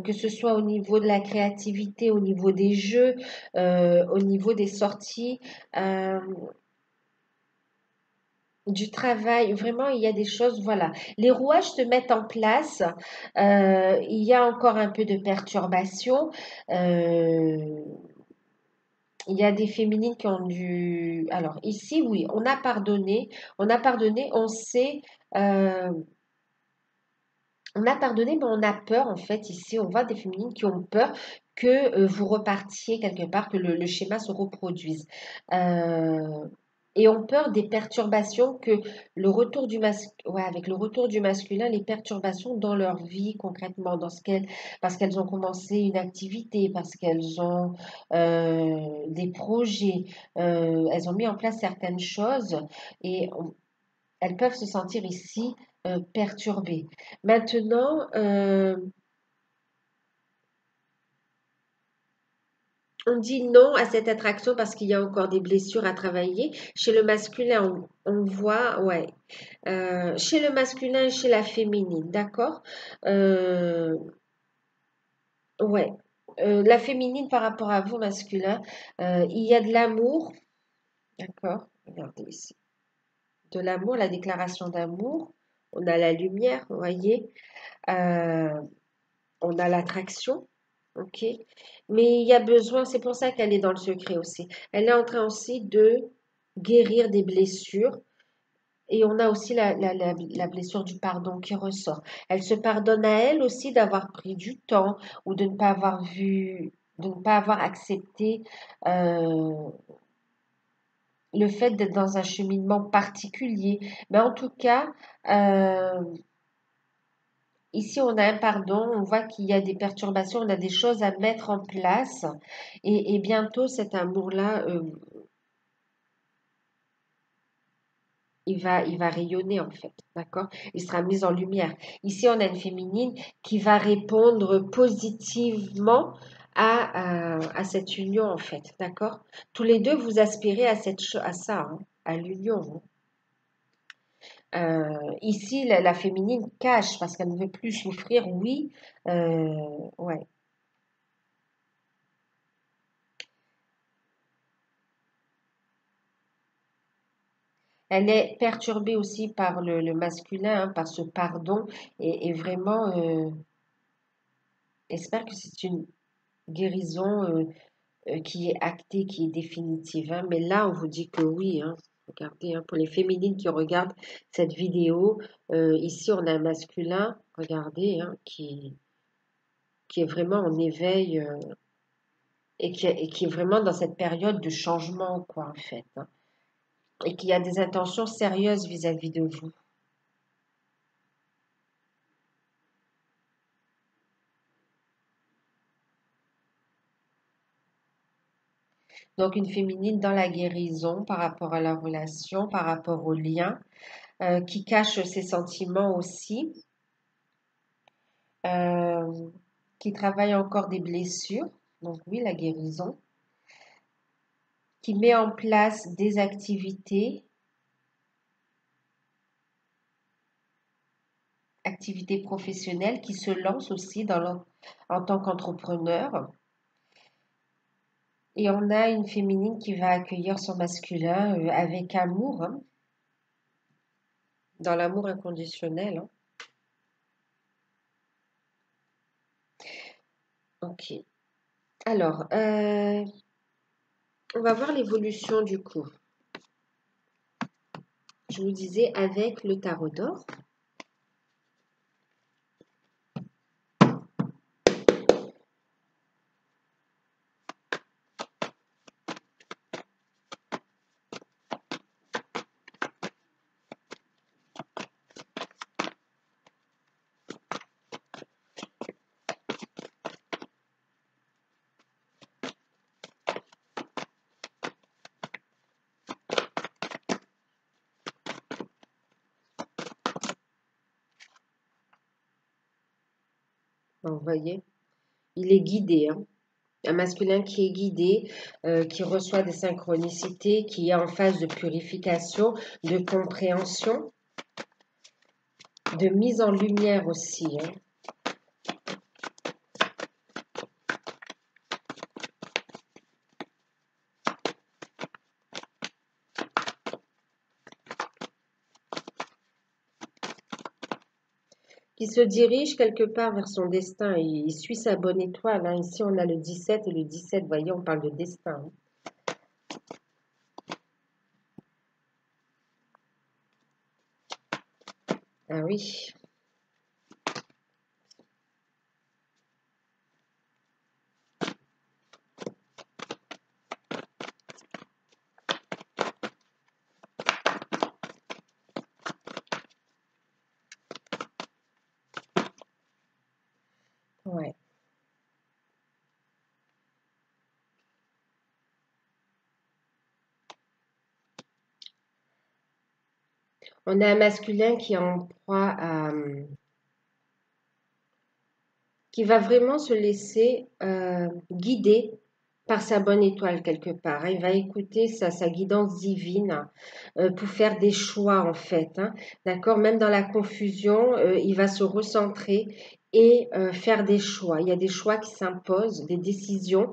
[SPEAKER 1] Que ce soit au niveau de la créativité, au niveau des jeux, au niveau des sorties, euh, du travail. Vraiment, il y a des choses, voilà. Les rouages se mettent en place. Il y a encore un peu de perturbation. Euh, il y a des féminines qui ont dû... Alors ici, oui, on sait... euh, on a pardonné, mais on a peur, en fait, ici, on voit des féminines qui ont peur que vous repartiez quelque part, que le schéma se reproduise. Euh, et ont peur des perturbations que ouais, avec le retour du masculin, les perturbations dans leur vie concrètement, parce qu'elles ont commencé une activité, parce qu'elles ont des projets, elles ont mis en place certaines choses et elles peuvent se sentir ici perturbées. Maintenant, on dit non à cette attraction parce qu'il y a encore des blessures à travailler. Chez le masculin, on voit, ouais, chez le masculin et chez la féminine, d'accord? Euh, ouais. La féminine par rapport à vous, masculin, il y a de l'amour, d'accord? Regardez ici. De l'amour, la déclaration d'amour. On a la lumière, vous voyez. Euh, on a l'attraction, ok? Mais il y a besoin, c'est pour ça qu'elle est dans le secret aussi. Elle est en train aussi de guérir des blessures et on a aussi la blessure du pardon qui ressort. Elle se pardonne à elle aussi d'avoir pris du temps ou de ne pas avoir vu, de ne pas avoir accepté euh, le fait d'être dans un cheminement particulier. Mais en tout cas, euh, ici, on a un pardon, on voit qu'il y a des perturbations, on a des choses à mettre en place et bientôt cet amour-là il va rayonner en fait, d'accord? Il sera mis en lumière. Ici, on a une féminine qui va répondre positivement à cette union en fait, d'accord? Tous les deux, vous aspirez à à ça, hein, à l'union, hein. Ici, la féminine cache parce qu'elle ne veut plus souffrir, oui, ouais. Elle est perturbée aussi par le masculin, hein, par ce pardon, et vraiment, j'espère que c'est une guérison qui est actée, qui est définitive, hein. Mais là, on vous dit que oui, hein. Regardez, hein, pour les féminines qui regardent cette vidéo, ici, on a un masculin, regardez, hein, qui est vraiment en éveil et qui est vraiment dans cette période de changement, quoi, en fait, hein, et qui a des intentions sérieuses vis-à-vis de vous. Donc, une féminine dans la guérison par rapport à la relation, par rapport au lien, qui cache ses sentiments aussi, euh, qui travaille encore des blessures, donc oui, la guérison, qui met en place des activités professionnelles, qui se lance aussi en tant qu'entrepreneur. Et on a une féminine qui va accueillir son masculin avec amour, hein, dans l'amour inconditionnel, hein. Ok. Alors, on va voir l'évolution du coup. Je vous disais avec le tarot d'or. Bon, vous voyez, il est guidé, hein. Un masculin qui est guidé, qui reçoit des synchronicités, qui est en phase de purification, de compréhension, de mise en lumière aussi, hein. Qui se dirige quelque part vers son destin. Il suit sa bonne étoile, hein. Ici, on a le 17 et le 17, vous voyez, on parle de destin, hein. Ah oui. Ouais. On a un masculin qui est en proie à, qui va vraiment se laisser guider par sa bonne étoile quelque part, hein. Il va écouter sa guidance divine pour faire des choix en fait, hein. D'accord? Même dans la confusion, il va se recentrer et faire des choix. Il y a des choix qui s'imposent, des décisions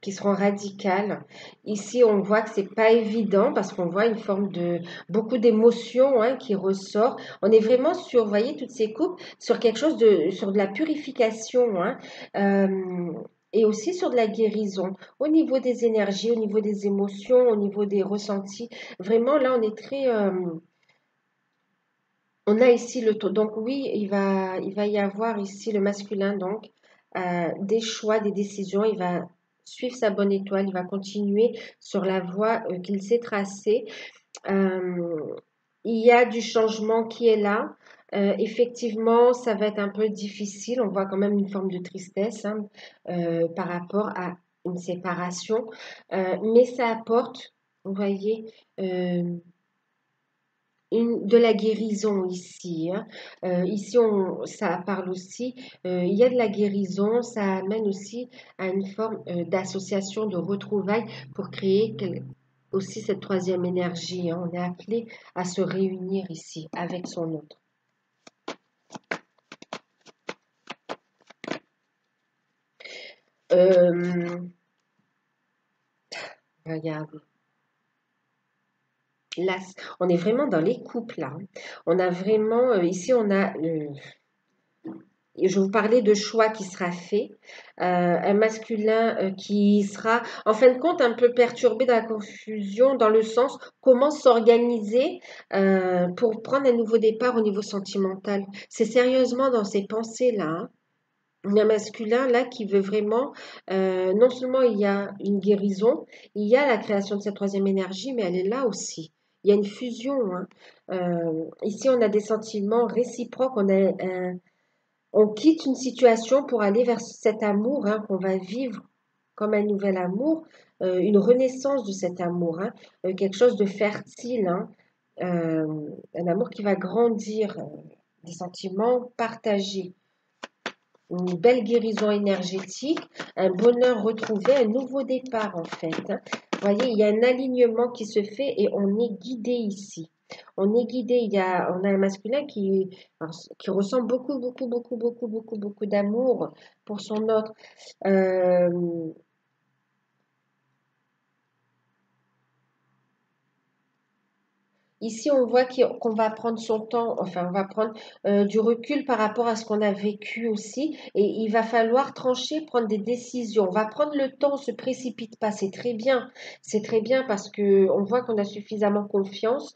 [SPEAKER 1] qui seront radicales. Ici, on voit que c'est pas évident parce qu'on voit une forme de beaucoup d'émotions, hein, qui ressort. On est vraiment sur, vous voyez, toutes ces coupes, sur quelque chose sur de la purification, hein, et aussi sur de la guérison, au niveau des énergies, au niveau des émotions, au niveau des ressentis. Vraiment, là, on est très... on a ici le taux. Donc oui, il va y avoir ici le masculin, donc des choix, des décisions. Il va suivre sa bonne étoile, il va continuer sur la voie qu'il s'est tracée. Euh, il y a du changement qui est là. Effectivement, ça va être un peu difficile. On voit quand même une forme de tristesse, hein, par rapport à une séparation. Mais ça apporte, vous voyez, de la guérison ici, hein. Ici, ça parle aussi, il y a de la guérison, ça amène aussi à une forme d'association, de retrouvailles pour créer aussi cette troisième énergie, hein. On est appelé à se réunir ici avec son autre. Euh, Regardez. Là, on est vraiment dans les couples là, hein. On a vraiment, ici on a, je vous parlais de choix qui sera fait, un masculin qui sera en fin de compte un peu perturbé dans la confusion, dans le sens comment s'organiser pour prendre un nouveau départ au niveau sentimental. C'est sérieusement dans ces pensées-là, hein. Il y a un masculin là qui veut vraiment, non seulement il y a une guérison, il y a la création de cette troisième énergie, mais elle est là aussi. Il y a une fusion, hein. Ici, on a des sentiments réciproques, on quitte une situation pour aller vers cet amour, hein, qu'on va vivre comme un nouvel amour, une renaissance de cet amour, hein, quelque chose de fertile, hein, un amour qui va grandir, des sentiments partagés, une belle guérison énergétique, un bonheur retrouvé, un nouveau départ en fait, hein. Vous voyez, il y a un alignement qui se fait et on est guidé ici. On est guidé, on a un masculin qui ressent beaucoup, beaucoup, beaucoup, beaucoup, beaucoup, beaucoup d'amour pour son autre. Euh, Ici, on voit qu'on va prendre son temps, enfin, on va prendre du recul par rapport à ce qu'on a vécu aussi, et il va falloir trancher, prendre des décisions. On va prendre le temps, on se précipite pas, c'est très bien parce que on voit qu'on a suffisamment confiance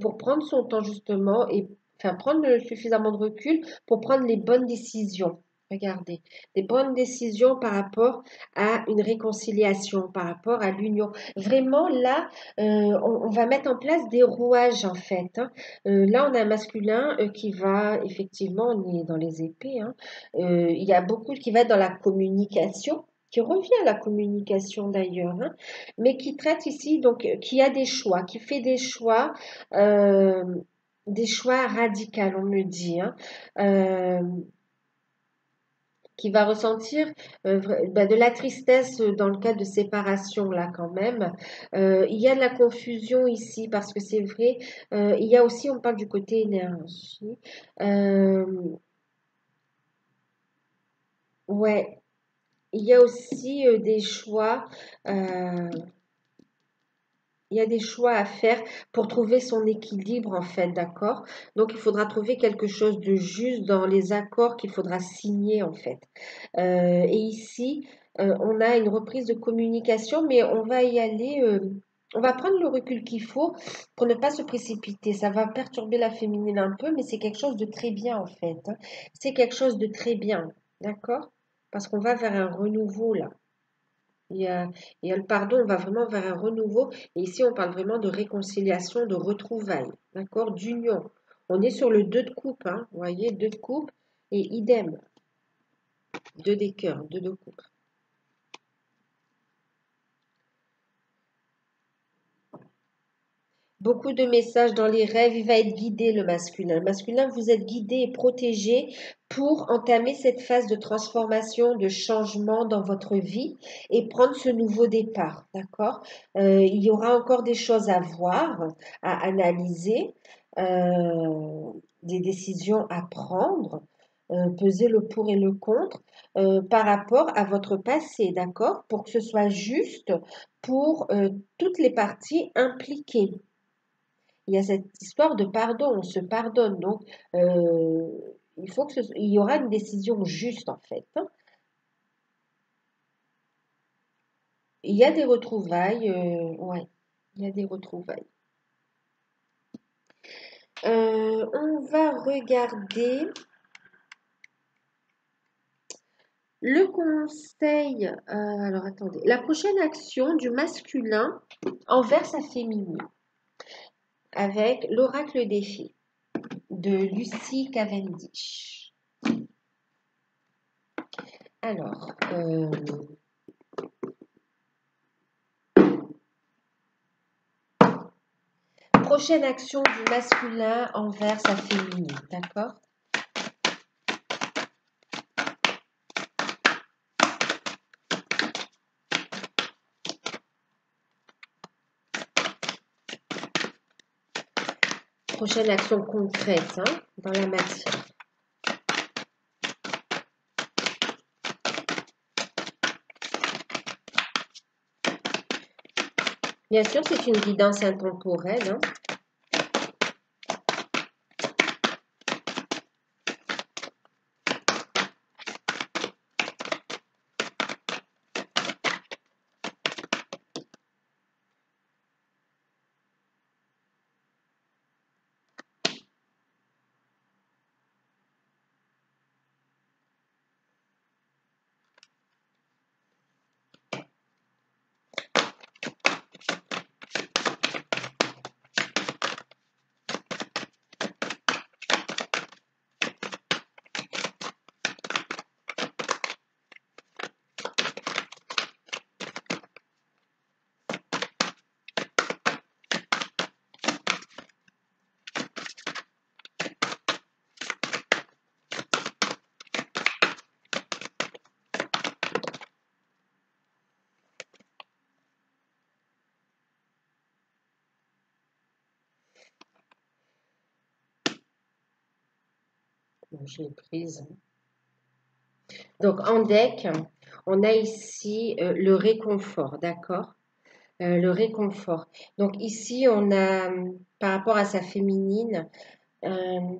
[SPEAKER 1] pour prendre son temps justement et enfin prendre suffisamment de recul pour prendre les bonnes décisions. Regardez, des bonnes décisions par rapport à une réconciliation, par rapport à l'union. Vraiment, là, on va mettre en place des rouages en fait, hein. Là, on a un masculin qui va, effectivement, on est dans les épées, hein. Il y a beaucoup qui va être dans la communication, qui revient à la communication d'ailleurs, hein, mais qui traite ici, donc, qui a des choix, qui fait euh, des choix radicaux, on me dit, hein. Euh, qui va ressentir de la tristesse dans le cas de séparation là quand même. Il y a de la confusion ici parce que c'est vrai, il y a aussi, on parle du côté énergie. Euh, ouais, il y a aussi des choix. euh, Il y a des choix à faire pour trouver son équilibre en fait, d'accord? Donc il faudra trouver quelque chose de juste dans les accords qu'il faudra signer en fait. Et ici, on a une reprise de communication, mais on va y aller, on va prendre le recul qu'il faut pour ne pas se précipiter. Ça va perturber la féminine un peu, mais c'est quelque chose de très bien en fait, hein. C'est quelque chose de très bien, d'accord? Parce qu'on va vers un renouveau là. Il y a le pardon, on va vraiment vers un renouveau. Et ici, on parle vraiment de réconciliation, de retrouvailles, d'accord, d'union. On est sur le 2 de coupe, hein, vous voyez, 2 de coupe et idem, 2 des cœurs, 2 de coupe. Beaucoup de messages dans les rêves, il va être guidé le masculin. Le masculin, vous êtes guidé et protégé pour entamer cette phase de transformation, de changement dans votre vie et prendre ce nouveau départ, d'accord? Il y aura encore des choses à voir, à analyser, des décisions à prendre, peser le pour et le contre par rapport à votre passé, d'accord? Pour que ce soit juste pour toutes les parties impliquées. Il y a cette histoire de pardon, on se pardonne. Donc, il y aura une décision juste en fait, hein. Il y a des retrouvailles, ouais, il y a des retrouvailles. On va regarder le conseil. Alors attendez, la prochaine action du masculin envers sa féminine avec l'oracle des fées de Lucy Cavendish. Alors, prochaine action du masculin envers sa féminine, d'accord? Prochaine action concrète, hein, dans la matière. Bien sûr, c'est une guidance intemporelle, hein. Bon, je l'ai prise. Donc, en deck, on a ici le réconfort, d'accord? Le réconfort. Donc, ici, on a, par rapport à sa féminine, euh,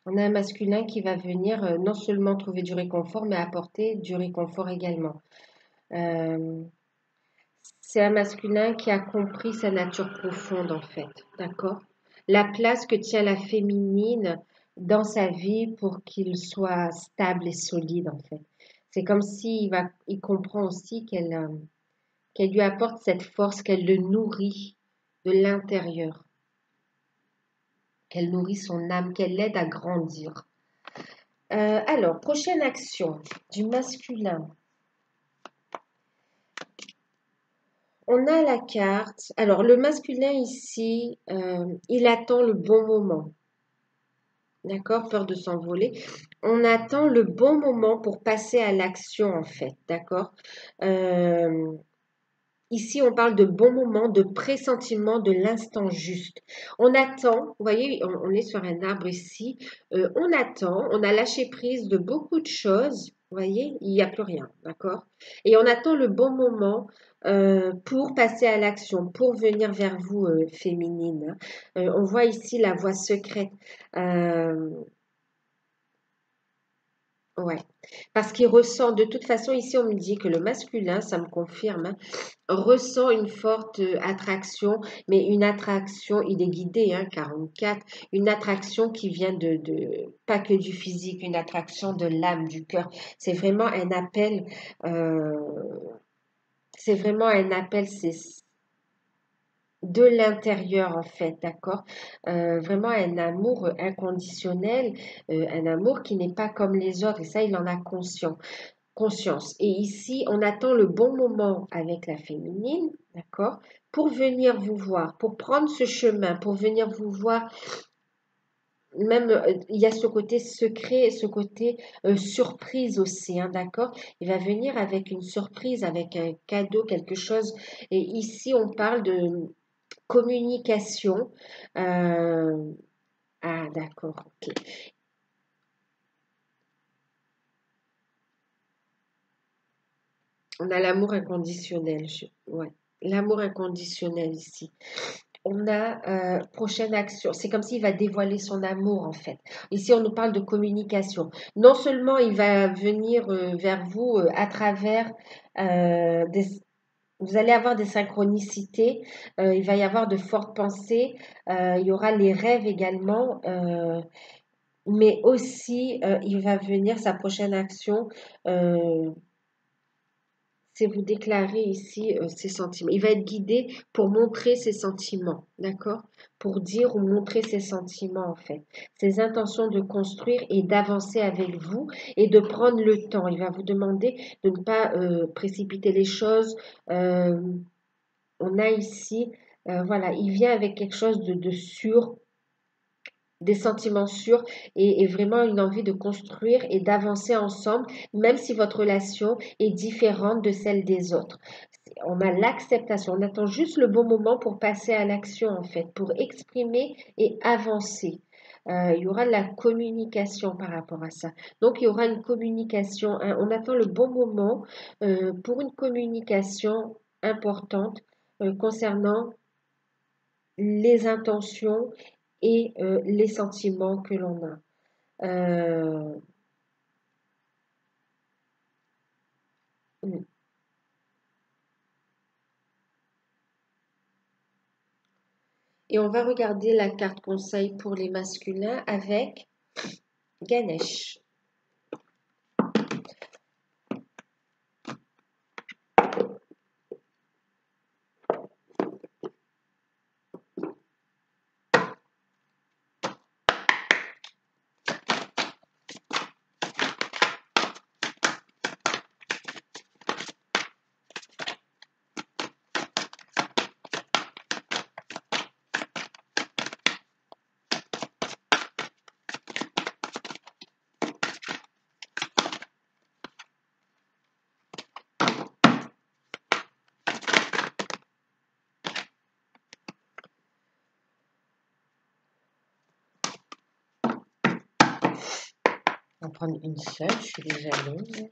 [SPEAKER 1] on a un masculin qui va venir non seulement trouver du réconfort, mais apporter du réconfort également. C'est un masculin qui a compris sa nature profonde, en fait, d'accord? La place que tient la féminine dans sa vie pour qu'il soit stable et solide, en fait. C'est comme il comprend aussi qu'elle lui apporte cette force, qu'elle le nourrit de l'intérieur, qu'elle nourrit son âme, qu'elle l'aide à grandir. Alors, prochaine action du masculin. On a la carte. Alors, le masculin ici, il attend le bon moment. D'accord? Peur de s'envoler. On attend le bon moment pour passer à l'action, en fait. D'accord? Ici, on parle de bon moment, de pressentiment, de l'instant juste. On attend, vous voyez, on est sur un arbre ici. On attend, on a lâché prise de beaucoup de choses. Vous voyez, il n'y a plus rien, d'accord? Et on attend le bon moment pour passer à l'action, pour venir vers vous, féminine, hein. On voit ici la voie secrète. Euh, ouais, parce qu'il ressent, de toute façon, ici, on me dit que le masculin, ça me confirme, hein, ressent une forte attraction, mais une attraction, il est guidé, hein, 44, une attraction qui vient pas que du physique, une attraction de l'âme, du cœur. C'est vraiment un appel, euh, c'est vraiment un appel, c'est de l'intérieur en fait, d'accord? Vraiment un amour inconditionnel, un amour qui n'est pas comme les autres, et ça, il en a conscience. Et ici, on attend le bon moment avec la féminine, d'accord, pour venir vous voir, pour prendre ce chemin, pour venir vous voir. Même, il y a ce côté secret, ce côté surprise aussi, hein, d'accord? Il va venir avec une surprise, avec un cadeau, quelque chose. Et ici, on parle de communication. Euh, ah, d'accord, ok. On a l'amour inconditionnel. Ouais, l'amour inconditionnel ici. On a prochaine action. C'est comme s'il va dévoiler son amour en fait. Ici, on nous parle de communication. Non seulement il va venir vers vous à travers des... Vous allez avoir des synchronicités, il va y avoir de fortes pensées, il y aura les rêves également, mais aussi il va venir, sa prochaine action, euh, c'est vous déclarer ici ses sentiments. Il va être guidé pour montrer ses sentiments, d'accord? Pour dire ou montrer ses sentiments en fait, ses intentions de construire et d'avancer avec vous et de prendre le temps. Il va vous demander de ne pas précipiter les choses. On a ici Voilà, il vient avec quelque chose de sûr, des sentiments sûrs et vraiment une envie de construire et d'avancer ensemble, même si votre relation est différente de celle des autres. On a l'acceptation, on attend juste le bon moment pour passer à l'action en fait, pour exprimer et avancer. Il y aura de la communication par rapport à ça. Donc, il y aura une communication, on attend le bon moment pour une communication importante concernant les intentions et les sentiments que l'on a. Euh, mm. Et on va regarder la carte conseil pour les masculins avec Ganesh. On va prendre une seule, je suis déjà jalouse.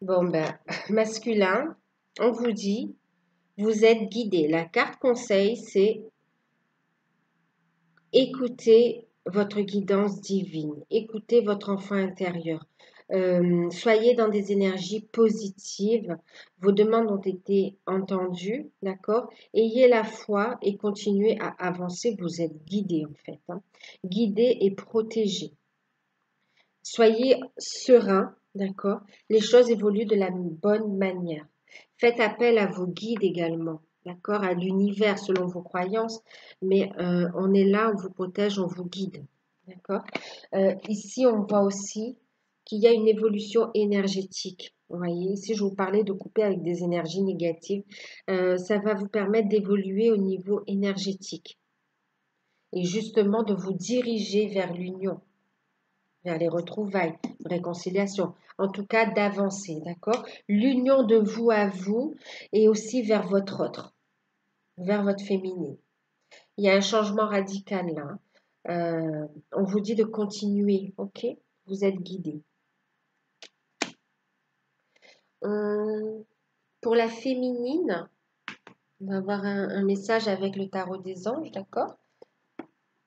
[SPEAKER 1] Bon, ben, masculin, on vous dit, vous êtes guidé. La carte conseil, c'est écoutez votre guidance divine, écoutez votre enfant intérieur. Soyez dans des énergies positives. Vos demandes ont été entendues, d'accord? Ayez la foi et continuez à avancer. Vous êtes guidé en fait, hein. Guidé et protégé. Soyez serein, d'accord? Les choses évoluent de la bonne manière. Faites appel à vos guides également, d'accord? À l'univers selon vos croyances, mais on est là, on vous protège, on vous guide, d'accord? Ici, on voit aussi qu'il y a une évolution énergétique. Vous voyez, ici, je vous parlais de couper avec des énergies négatives. Ça va vous permettre d'évoluer au niveau énergétique et justement de vous diriger vers l'union, vers les retrouvailles, réconciliation, en tout cas d'avancer, d'accord? L'union de vous à vous et aussi vers votre autre, vers votre féminine. Il y a un changement radical là. On vous dit de continuer, ok? Vous êtes guidé. Pour la féminine, on va avoir un message avec le tarot des anges, d'accord?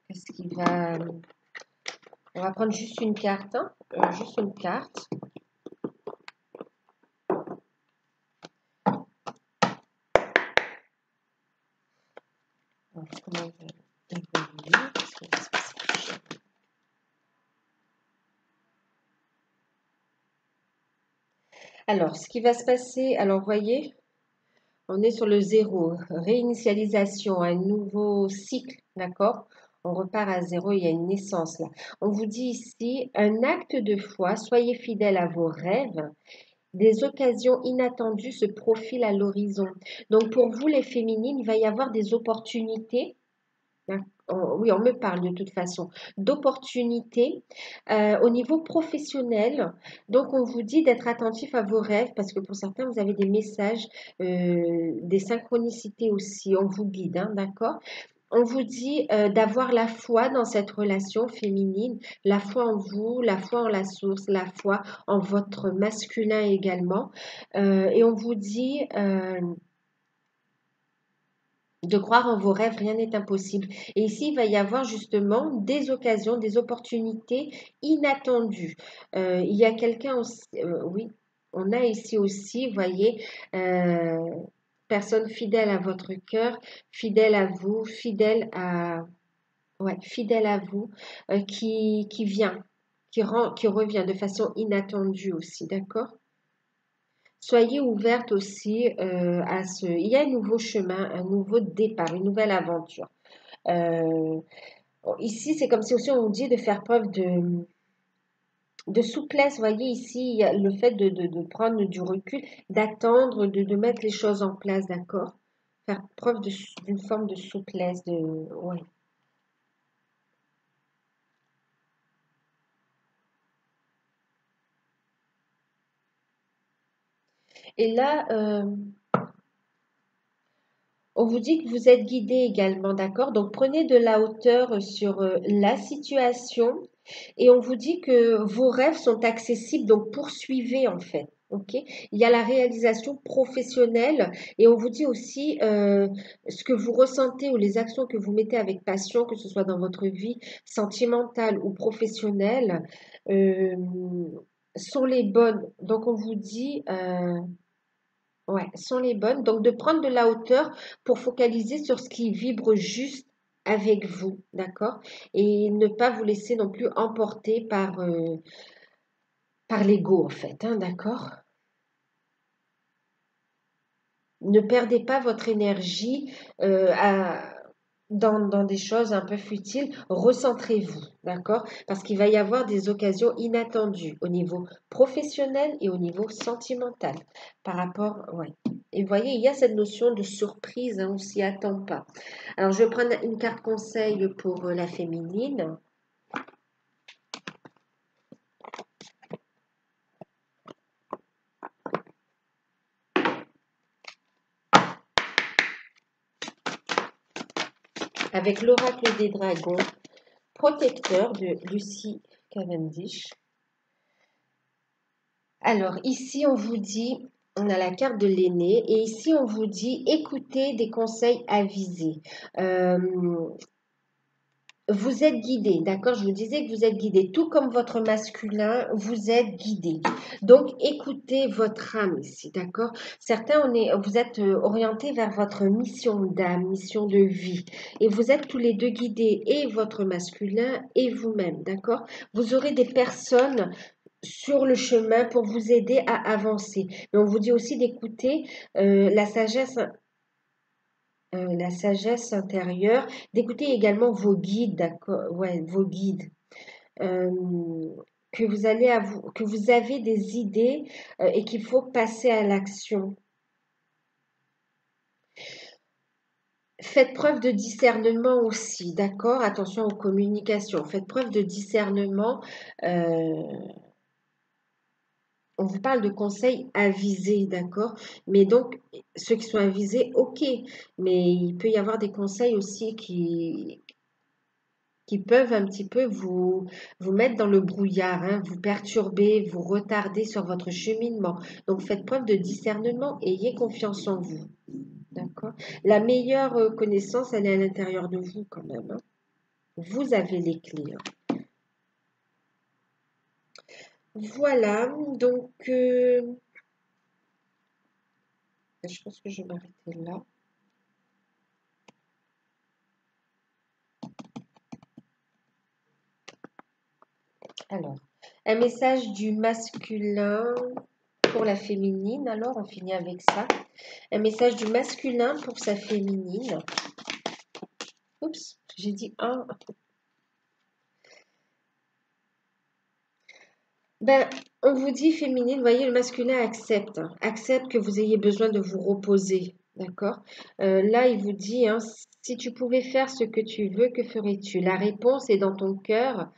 [SPEAKER 1] Qu'est-ce qui va... On va prendre juste une carte, hein? Juste une carte. Alors, comment on va évoluer? Alors, ce qui va se passer, alors, vous voyez, on est sur le zéro, réinitialisation, un nouveau cycle, d'accord? On repart à zéro, il y a une naissance là. On vous dit ici, un acte de foi, soyez fidèles à vos rêves. Des occasions inattendues se profilent à l'horizon. Donc pour vous les féminines, il va y avoir des opportunités. Oui, on me parle de toute façon d'opportunités au niveau professionnel. Donc, on vous dit d'être attentif à vos rêves parce que pour certains, vous avez des messages, des synchronicités aussi. On vous guide, hein, d'accord? On vous dit d'avoir la foi dans cette relation féminine, la foi en vous, la foi en la source, la foi en votre masculin également. Et on vous dit de croire en vos rêves, rien n'est impossible. Et ici, il va y avoir justement des occasions, des opportunités inattendues. Il y a quelqu'un aussi, oui, on a ici aussi, vous voyez, euh, personne fidèle à votre cœur, fidèle à vous, ouais, fidèle à vous, qui vient, qui revient de façon inattendue aussi, d'accord? Soyez ouverte aussi à ce... Il y a un nouveau chemin, un nouveau départ, une nouvelle aventure. Euh, Ici, c'est comme si aussi on nous dit de faire preuve de souplesse. Vous voyez, ici, il y a le fait de prendre du recul, d'attendre, de mettre les choses en place, d'accord? Faire preuve d'une forme de souplesse, ouais. Et là, on vous dit que vous êtes guidé également, d'accord? Donc prenez de la hauteur sur la situation et on vous dit que vos rêves sont accessibles, donc poursuivez en fait. Ok? Il y a la réalisation professionnelle et on vous dit aussi ce que vous ressentez ou les actions que vous mettez avec passion, que ce soit dans votre vie sentimentale ou professionnelle, euh, sont les bonnes. Donc on vous dit ouais, sont les bonnes. Donc, de prendre de la hauteur pour focaliser sur ce qui vibre juste avec vous, d'accord? Et ne pas vous laisser non plus emporter par l'ego, en fait, hein, d'accord? Ne perdez pas votre énergie dans des choses un peu futiles. Recentrez-vous, d'accord? Parce qu'il va y avoir des occasions inattendues au niveau professionnel et au niveau sentimental par rapport, ouais. Et vous voyez, il y a cette notion de surprise, hein, on s'y attend pas. Alors, je vais prendre une carte conseil pour la féminine. Avec l'oracle des dragons, protecteur de Lucie Cavendish. Alors, ici, on vous dit, on a la carte de l'aîné, et ici, on vous dit, écoutez des conseils avisés. Euh, Vous êtes guidé, d'accord? Je vous disais que vous êtes guidé, tout comme votre masculin, vous êtes guidé. Donc, écoutez votre âme ici, d'accord? Certains, vous êtes orientés vers votre mission d'âme, mission de vie. Et vous êtes tous les deux guidés, et votre masculin et vous-même, d'accord? Vous aurez des personnes sur le chemin pour vous aider à avancer. Mais on vous dit aussi d'écouter la sagesse intérieure, d'écouter également vos guides, d'accord, ouais, vos guides, euh, que vous avez des idées et qu'il faut passer à l'action. Faites preuve de discernement aussi, d'accord? Attention aux communications. Faites preuve de discernement. euh, On vous parle de conseils avisés, d'accord? Mais donc, ceux qui sont avisés, ok. Mais il peut y avoir des conseils aussi qui peuvent un petit peu vous mettre dans le brouillard, hein, vous perturber, vous retarder sur votre cheminement. Donc, faites preuve de discernement, ayez confiance en vous, d'accord? La meilleure connaissance, elle est à l'intérieur de vous quand même, hein. Vous avez les clés, hein. Voilà, donc je pense que je vais m'arrêter là. Alors, un message du masculin pour la féminine. Alors, on finit avec ça. Un message du masculin pour sa féminine. Oups, j'ai dit un. Ben, on vous dit féminine, vous voyez, le masculin accepte, hein, accepte que vous ayez besoin de vous reposer, d'accord? Là, il vous dit, hein, si tu pouvais faire ce que tu veux, que ferais-tu? La réponse est dans ton cœur,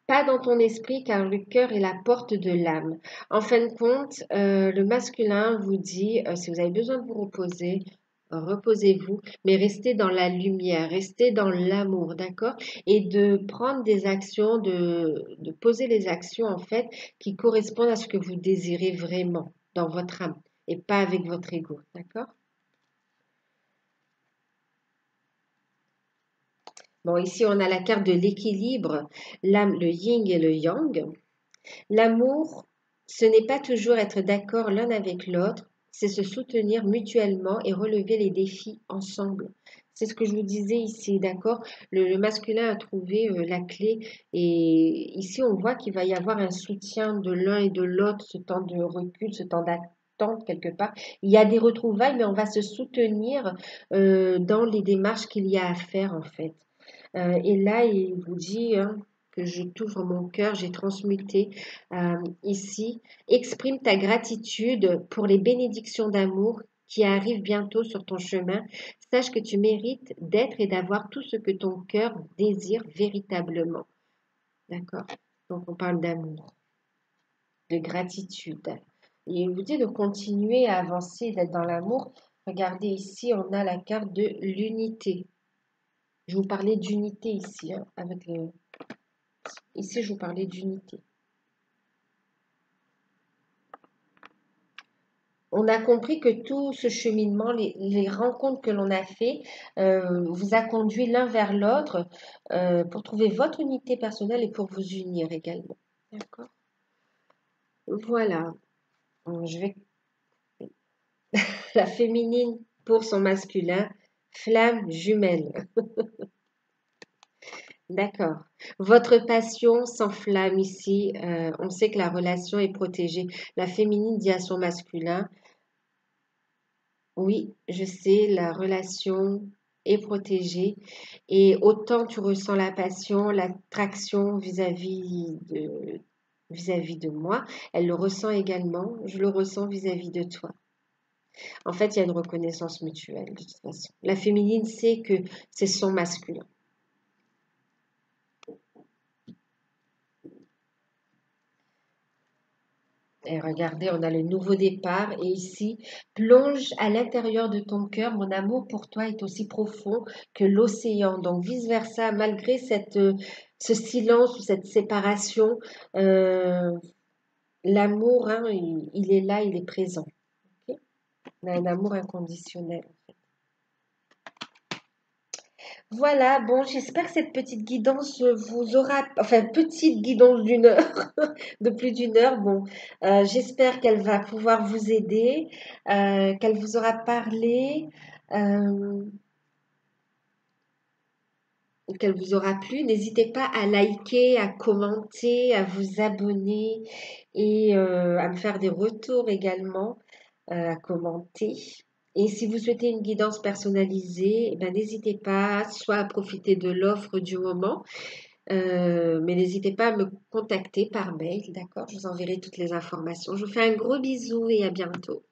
[SPEAKER 1] pas dans ton esprit, car le cœur est la porte de l'âme. En fin de compte, le masculin vous dit, si vous avez besoin de vous reposer, reposez-vous, mais restez dans la lumière, restez dans l'amour, d'accord? Et de prendre des actions, de poser les actions, en fait, qui correspondent à ce que vous désirez vraiment dans votre âme et pas avec votre ego, d'accord? Bon, ici, on a la carte de l'équilibre, l'âme, le yin et le yang. L'amour, ce n'est pas toujours être d'accord l'un avec l'autre, c'est se soutenir mutuellement et relever les défis ensemble. C'est ce que je vous disais ici, d'accord? Le masculin a trouvé la clé et ici on voit qu'il va y avoir un soutien de l'un et de l'autre, ce temps de recul, ce temps d'attente. tente quelque part. Il y a des retrouvailles, mais on va se soutenir dans les démarches qu'il y a à faire en fait. Et là, il vous dit hein, que je t'ouvre mon cœur, j'ai transmuté ici. Exprime ta gratitude pour les bénédictions d'amour qui arrivent bientôt sur ton chemin. Sache que tu mérites d'être et d'avoir tout ce que ton cœur désire véritablement. D'accord? Donc, on parle d'amour, de gratitude. Et il vous dit de continuer à avancer, d'être dans l'amour. Regardez ici, on a la carte de l'unité. Je vous parlais d'unité ici, hein, avec le... Ici, je vous parlais d'unité. On a compris que tout ce cheminement, les rencontres que l'on a fait, vous a conduit l'un vers l'autre pour trouver votre unité personnelle et pour vous unir également. D'accord? Voilà. Je vais la féminine pour son masculin, flamme jumelle. D'accord. Votre passion s'enflamme ici. On sait que la relation est protégée. La féminine dit à son masculin, oui, je sais, la relation est protégée et autant tu ressens la passion, l'attraction vis-à-vis de moi, elle le ressent également, je le ressens vis-à-vis de toi. En fait, il y a une reconnaissance mutuelle de toute façon. La féminine sait que c'est son masculin. Et regardez, on a le nouveau départ. Et ici, plonge à l'intérieur de ton cœur. Mon amour pour toi est aussi profond que l'océan. Donc, vice-versa, malgré ce silence ou cette séparation, euh, l'amour, hein, il est là, il est présent. Ok. On a un amour inconditionnel. Voilà, bon, j'espère que cette petite guidance vous aura, enfin, petite guidance d'une heure, de plus d'une heure, bon, j'espère qu'elle va pouvoir vous aider, qu'elle vous aura parlé, euh, qu'elle vous aura plu. N'hésitez pas à liker, à commenter, à vous abonner et à me faire des retours également, à commenter. Et si vous souhaitez une guidance personnalisée, eh ben, n'hésitez pas soit à profiter de l'offre du moment, mais n'hésitez pas à me contacter par mail, d'accord? Je vous enverrai toutes les informations. Je vous fais un gros bisou et à bientôt.